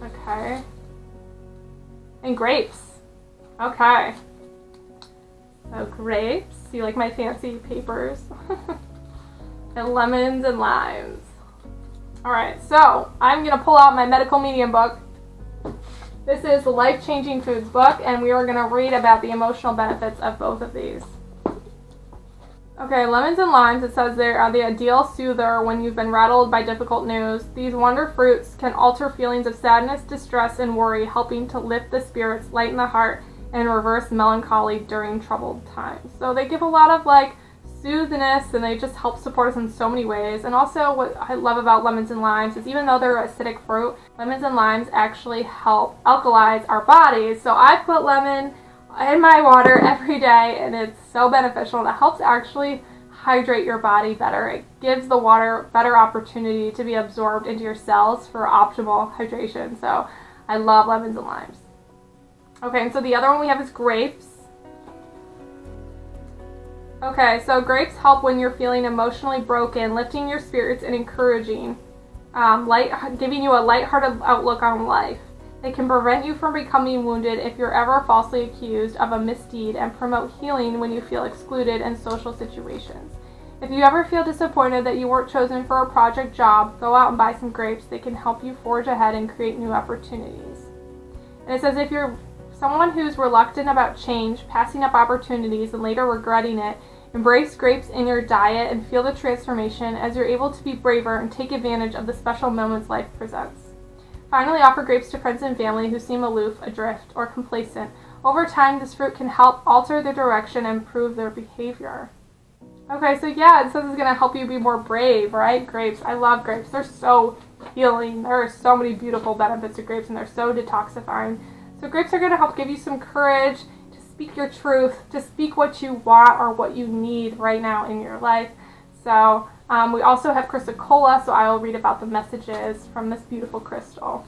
Okay. And grapes. Okay. So grapes, you like my fancy papers, and lemons and limes. Alright, so I'm going to pull out my medical medium book. This is the Life-Changing Foods book, and we are going to read about the emotional benefits of both of these. Okay, lemons and limes, it says they are the ideal soother when you've been rattled by difficult news. These wonder fruits can alter feelings of sadness, distress, and worry, helping to lift the spirits, lighten the heart, and reverse melancholy during troubled times. So they give a lot of like soothiness, and they just help support us in so many ways. And also what I love about lemons and limes is even though they're acidic fruit, lemons and limes actually help alkalize our bodies. So I put lemon in my water every day, and it's so beneficial, and it helps actually hydrate your body better. It gives the water better opportunity to be absorbed into your cells for optimal hydration. So I love lemons and limes. Okay, and so the other one we have is grapes. Okay, so grapes help when you're feeling emotionally broken, lifting your spirits and encouraging, giving you a lighthearted outlook on life. They can prevent you from becoming wounded if you're ever falsely accused of a misdeed, and promote healing when you feel excluded in social situations. If you ever feel disappointed that you weren't chosen for a project job, go out and buy some grapes. They can help you forge ahead and create new opportunities. And it says if you're someone who's reluctant about change, passing up opportunities, and later regretting it, embrace grapes in your diet and feel the transformation as you're able to be braver and take advantage of the special moments life presents. Finally, offer grapes to friends and family who seem aloof, adrift, or complacent. Over time, this fruit can help alter their direction and improve their behavior. Okay, so yeah, it says it's going to help you be more brave, right? Grapes. I love grapes. They're so healing. There are so many beautiful benefits to grapes, and they're so detoxifying. So grapes are going to help give you some courage to speak your truth, to speak what you want or what you need right now in your life. So we also have Chrysocolla, so I will read about the messages from this beautiful crystal.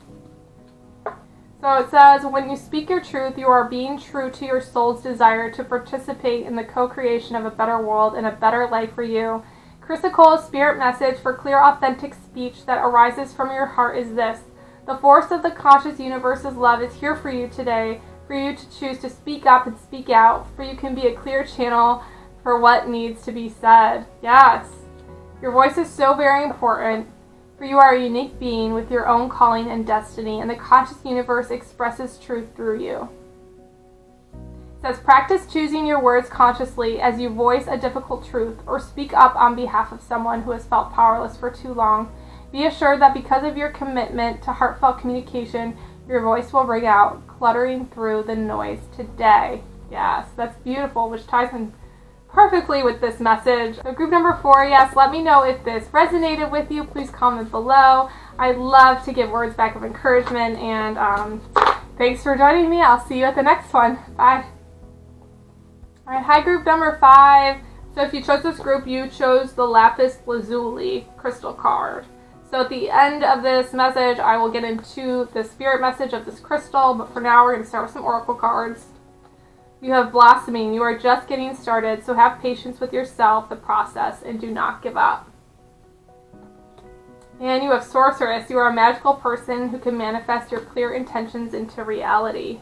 So it says, when you speak your truth, you are being true to your soul's desire to participate in the co-creation of a better world and a better life for you. Chrysocolla's spirit message for clear, authentic speech that arises from your heart is this: the force of the conscious universe's love is here for you today, for you to choose to speak up and speak out, for you can be a clear channel for what needs to be said. Yes, your voice is so very important, for you are a unique being with your own calling and destiny, and the conscious universe expresses truth through you. It says, practice choosing your words consciously as you voice a difficult truth or speak up on behalf of someone who has felt powerless for too long. Be assured that because of your commitment to heartfelt communication, your voice will ring out, cluttering through the noise today. Yes, that's beautiful, which ties in perfectly with this message. So group number 4, yes, let me know if this resonated with you. Please comment below. I'd love to give words back of encouragement, and thanks for joining me. I'll see you at the next one. Bye. All right, hi group number 5. So if you chose this group, you chose the Lapis Lazuli crystal card. So at the end of this message, I will get into the spirit message of this crystal, but for now we're going to start with some oracle cards. You have blossoming. You are just getting started, so have patience with yourself, the process, and do not give up. And you have sorceress. You are a magical person who can manifest your clear intentions into reality.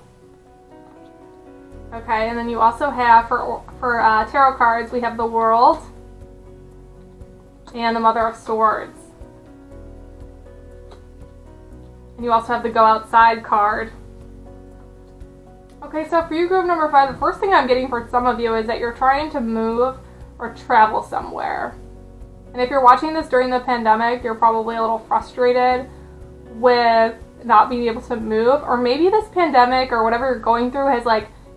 Okay, and then you also have, for tarot cards, we have the World and the Mother of Swords. And you also have the Go Outside card. Okay, so for you, group number 5, the first thing I'm getting for some of you is that you're trying to move or travel somewhere. And if you're watching this during the pandemic, you're probably a little frustrated with not being able to move. Or maybe this pandemic or whatever you're going through has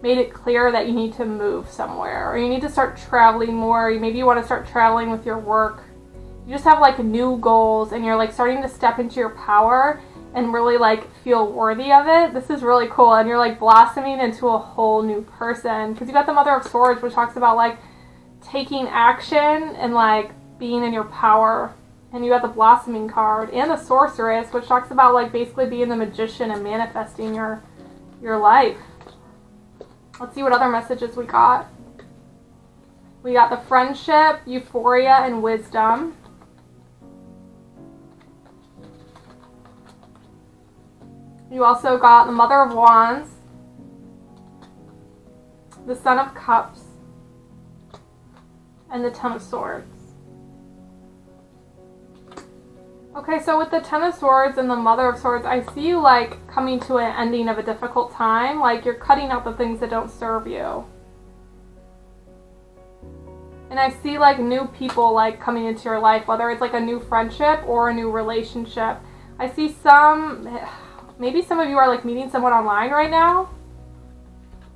made it clear that you need to move somewhere. Or you need to start traveling more. Maybe you want to start traveling with your work. you just have like new goals and you're like starting to step into your power and really like feel worthy of it. This is really cool, and you're like blossoming into a whole new person, because you got the Mother of Swords, which talks about like taking action and like being in your power, and you got the Blossoming card, and the Sorceress, which talks about like basically being the magician and manifesting your life. Let's see what other messages we got. We got the Friendship, Euphoria, and Wisdom. You also got the Mother of Wands, the Son of Cups, and the Ten of Swords. Okay, so with the Ten of Swords and the Mother of Swords, I see you like coming to an ending of a difficult time. Like you're cutting out the things that don't serve you. And I see like new people like coming into your life, whether it's like a new friendship or a new relationship. I see maybe some of you are like meeting someone online right now,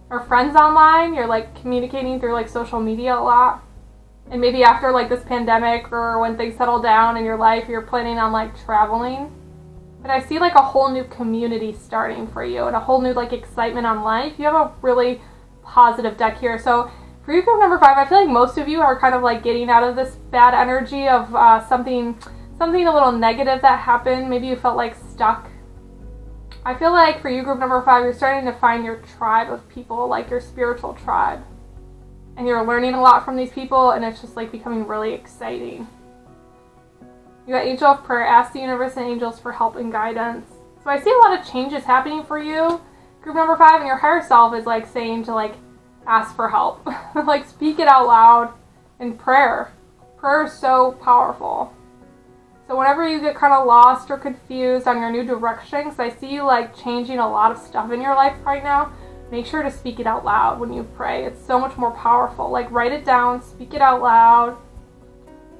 or friends online. You're like communicating through like social media a lot. And maybe after like this pandemic, or when things settle down in your life, you're planning on like traveling. But I see like a whole new community starting for you, and a whole new like excitement on life. You have a really positive deck here. So for you, group number 5, I feel like most of you are kind of like getting out of this bad energy of something a little negative that happened. Maybe you felt like stuck. I feel like for you, group number 5, you're starting to find your tribe of people, like your spiritual tribe. And you're learning a lot from these people, and it's just like becoming really exciting. You got Angel of Prayer. Ask the universe and angels for help and guidance. So I see a lot of changes happening for you, group number 5, and your higher self is like saying to like ask for help. Like speak it out loud in prayer. Prayer is so powerful. So whenever you get kind of lost or confused on your new direction, because I see you like changing a lot of stuff in your life right now, make sure to speak it out loud when you pray. It's so much more powerful. Like write it down, speak it out loud.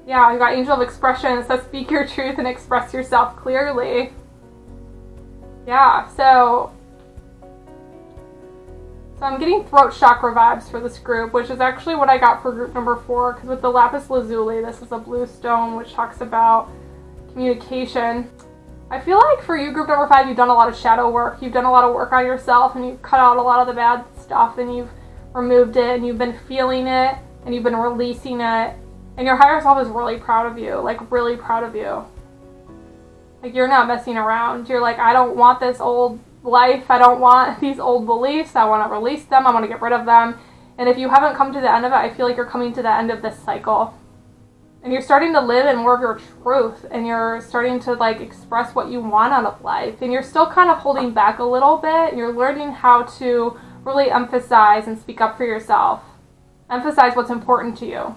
Yeah, you got Angel of Expression. It says speak your truth and express yourself clearly. Yeah, so I'm getting throat chakra vibes for this group, which is actually what I got for group number 4, because with the Lapis Lazuli, this is a blue stone which talks about communication. I feel like for you, group number 5, you've done a lot of shadow work. You've done a lot of work on yourself, and you've cut out a lot of the bad stuff, and you've removed it, and you've been feeling it, and you've been releasing it. And your higher self is really proud of you, like really proud of you. Like you're not messing around. You're like, I don't want this old life. I don't want these old beliefs. I want to release them. I want to get rid of them. And if you haven't come to the end of it, I feel like you're coming to the end of this cycle. And you're starting to live in more of your truth, and you're starting to like express what you want out of life. And you're still kind of holding back a little bit. You're learning how to really emphasize and speak up for yourself. Emphasize what's important to you.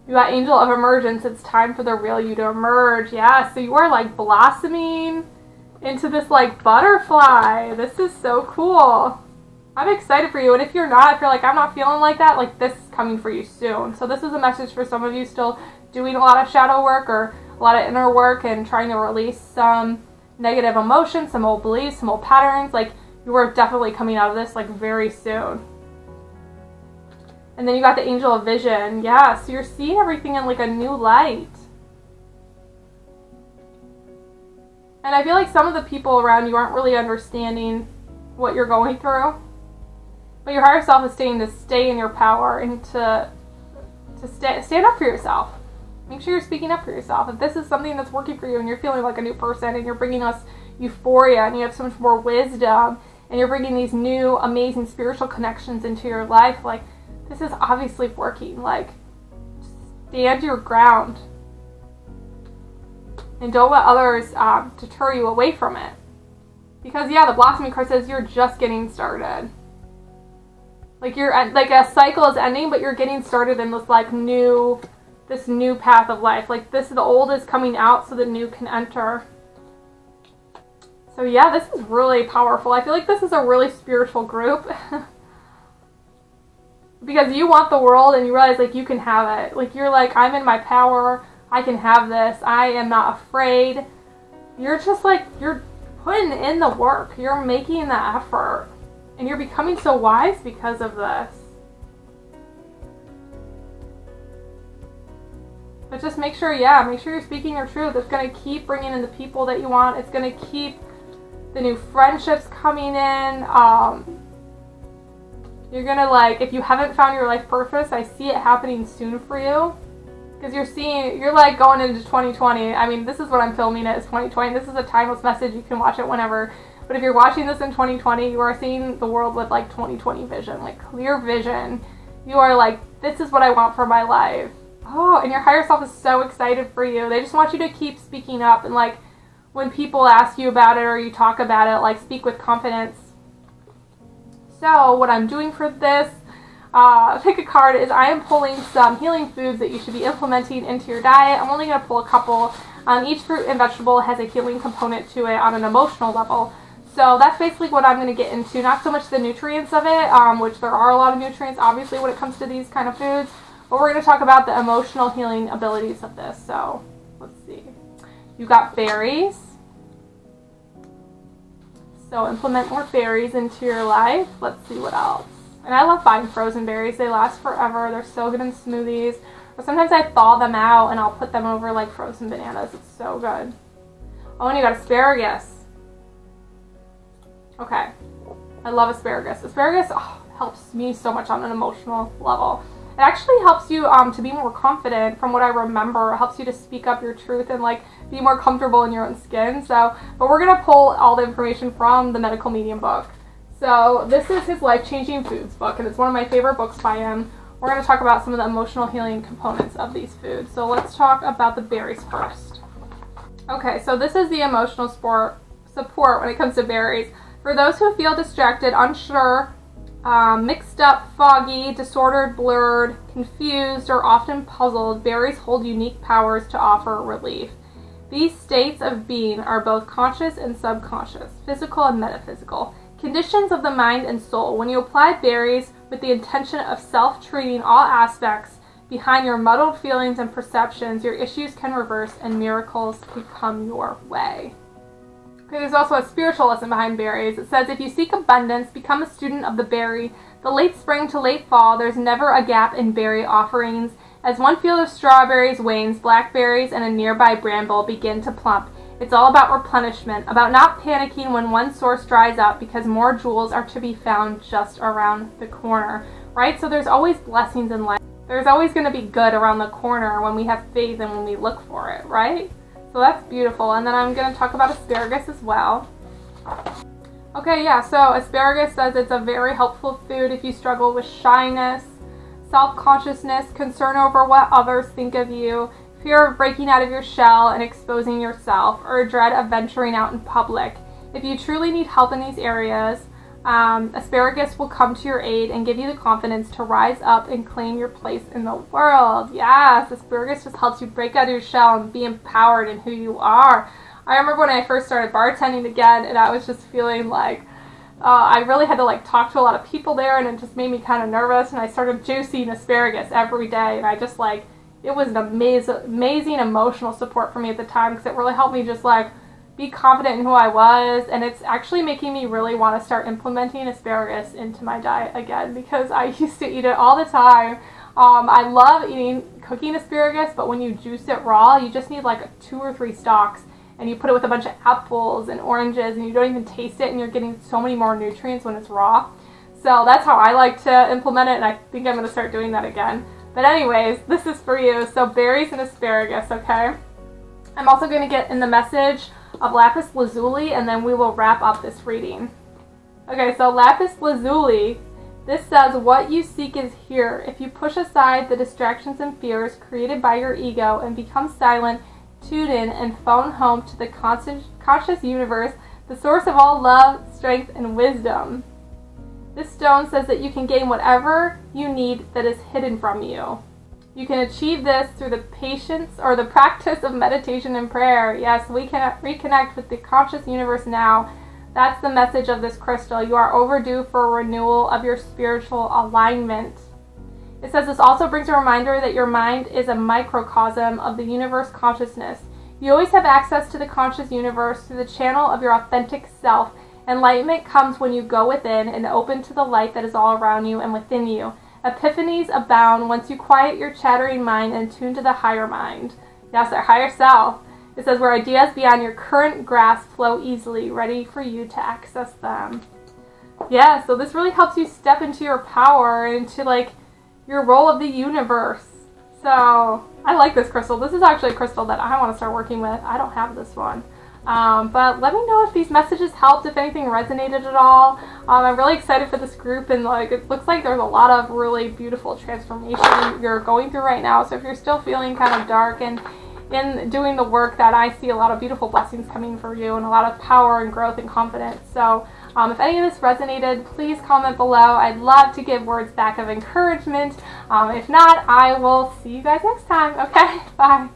You got Angel of Emergence. It's time for the real you to emerge. Yeah, so you are like blossoming into this like butterfly. This is so cool. I'm excited for you. And if you're not, if you're like, I'm not feeling like that, like this is coming for you soon. So this is a message for some of you still doing a lot of shadow work or a lot of inner work and trying to release some negative emotions, some old beliefs, some old patterns. Like you are definitely coming out of this like very soon. And then you got the Angel of Vision. Yeah, so you're seeing everything in like a new light. And I feel like some of the people around you aren't really understanding what you're going through. But your higher self is saying to stay in your power and to stand up for yourself. Make sure you're speaking up for yourself. If this is something that's working for you and you're feeling like a new person and you're bringing us euphoria and you have so much more wisdom and you're bringing these new amazing spiritual connections into your life, like this is obviously working. Like stand your ground and don't let others deter you away from it. Because yeah, the Blossoming card says you're just getting started. Like you're like a cycle is ending, but you're getting started in this like new path of life. Like the old is coming out so the new can enter. So yeah, this is really powerful. I feel like this is a really spiritual group. Because you want the world and you realize like you can have it. Like you're like, I'm in my power. I can have this. I am not afraid. You're just like, you're putting in the work. You're making the effort. And you're becoming so wise because of this. But just make sure you're speaking your truth. It's going to keep bringing in the people that you want. It's going to keep the new friendships coming in. You're going to, like, if you haven't found your life purpose, I see it happening soon for you. Because you're like going into 2020. I mean, this is what I'm filming it as 2020. This is a timeless message. You can watch it whenever. But if you're watching this in 2020, you are seeing the world with, like, 2020 vision, like, clear vision. You are like, this is what I want for my life. Oh, and your higher self is so excited for you. They just want you to keep speaking up. And, like, when people ask you about it or you talk about it, like, speak with confidence. So, what I'm doing for this pick a card is I am pulling some healing foods that you should be implementing into your diet. I'm only going to pull a couple. Each fruit and vegetable has a healing component to it on an emotional level. So that's basically what I'm going to get into. Not so much the nutrients of it, which there are a lot of nutrients, obviously, when it comes to these kind of foods. But we're going to talk about the emotional healing abilities of this. So, let's see. You got berries. So implement more berries into your life. Let's see what else. And I love buying frozen berries. They last forever. They're so good in smoothies. Or sometimes I thaw them out and I'll put them over like frozen bananas. It's so good. Oh, and you got asparagus. Okay. I love asparagus. Asparagus helps me so much on an emotional level. It actually helps you to be more confident. From what I remember, it helps you to speak up your truth and like be more comfortable in your own skin. So, but we're gonna pull all the information from the Medical Medium book. So this is his Life-Changing Foods book, and it's one of my favorite books by him. We're going to talk about some of the emotional healing components of these foods. So let's talk about the berries first. Okay, so this is the emotional support when it comes to berries. For those who feel distracted, unsure, mixed up, foggy, disordered, blurred, confused, or often puzzled, berries hold unique powers to offer relief. These states of being are both conscious and subconscious, physical and metaphysical. Conditions of the mind and soul. When you apply berries with the intention of self-treating all aspects behind your muddled feelings and perceptions, your issues can reverse and miracles become your way. Okay, there's also a spiritual lesson behind berries. It says, if you seek abundance, become a student of the berry. The late spring to late fall, there's never a gap in berry offerings. As one field of strawberries wanes, blackberries and a nearby bramble begin to plump. It's all about replenishment, about not panicking when one source dries up because more jewels are to be found just around the corner, right? So there's always blessings in life. There's always going to be good around the corner when we have faith and when we look for it, right? So that's beautiful. And then I'm going to talk about asparagus as well. Okay, yeah, so asparagus says it's a very helpful food if you struggle with shyness, self-consciousness, concern over what others think of you, fear of breaking out of your shell and exposing yourself, or a dread of venturing out in public. If you truly need help in these areas, asparagus will come to your aid and give you the confidence to rise up and claim your place in the world. Yes, asparagus just helps you break out of your shell and be empowered in who you are. I remember when I first started bartending again, and I was just feeling like I really had to like talk to a lot of people there, and it just made me kind of nervous, and I started juicing asparagus every day, and I just like, it was an amazing emotional support for me at the time, because it really helped me just like be confident in who I was, and it's actually making me really want to start implementing asparagus into my diet again, because I used to eat it all the time. I love cooking asparagus, but when you juice it raw, you just need like 2 or 3 stalks, and you put it with a bunch of apples and oranges, and you don't even taste it, and you're getting so many more nutrients when it's raw. So that's how I like to implement it, and I think I'm going to start doing that again. But anyways, this is for you. So berries and asparagus, okay? I'm also going to get in the message of Lapis Lazuli, and then we will wrap up this reading. Okay, so Lapis Lazuli, this says, what you seek is here. If you push aside the distractions and fears created by your ego and become silent, tune in, and phone home to the conscious universe, the source of all love, strength, and wisdom. This stone says that you can gain whatever you need that is hidden from you. You can achieve this through the patience or the practice of meditation and prayer. Yes, we can reconnect with the conscious universe now. That's the message of this crystal. You are overdue for a renewal of your spiritual alignment. It says this also brings a reminder that your mind is a microcosm of the universe consciousness. You always have access to the conscious universe through the channel of your authentic self. Enlightenment comes when you go within and open to the light that is all around you and within you. Epiphanies abound once you quiet your chattering mind and tune to the higher mind. Yes, our higher self. It says where ideas beyond your current grasp flow easily, ready for you to access them. Yeah, so this really helps you step into your power, into like your role of the universe. So I like this crystal. This is actually a crystal that I want to start working with. I don't have this one. But let me know if these messages helped, if anything resonated at all. I'm really excited for this group, and like it looks like there's a lot of really beautiful transformation you're going through right now. So if you're still feeling kind of dark and in doing the work, that I see a lot of beautiful blessings coming for you and a lot of power and growth and confidence. So if any of this resonated, please comment below. I'd love to give words back of encouragement. If not, I will see you guys next time. Okay, bye.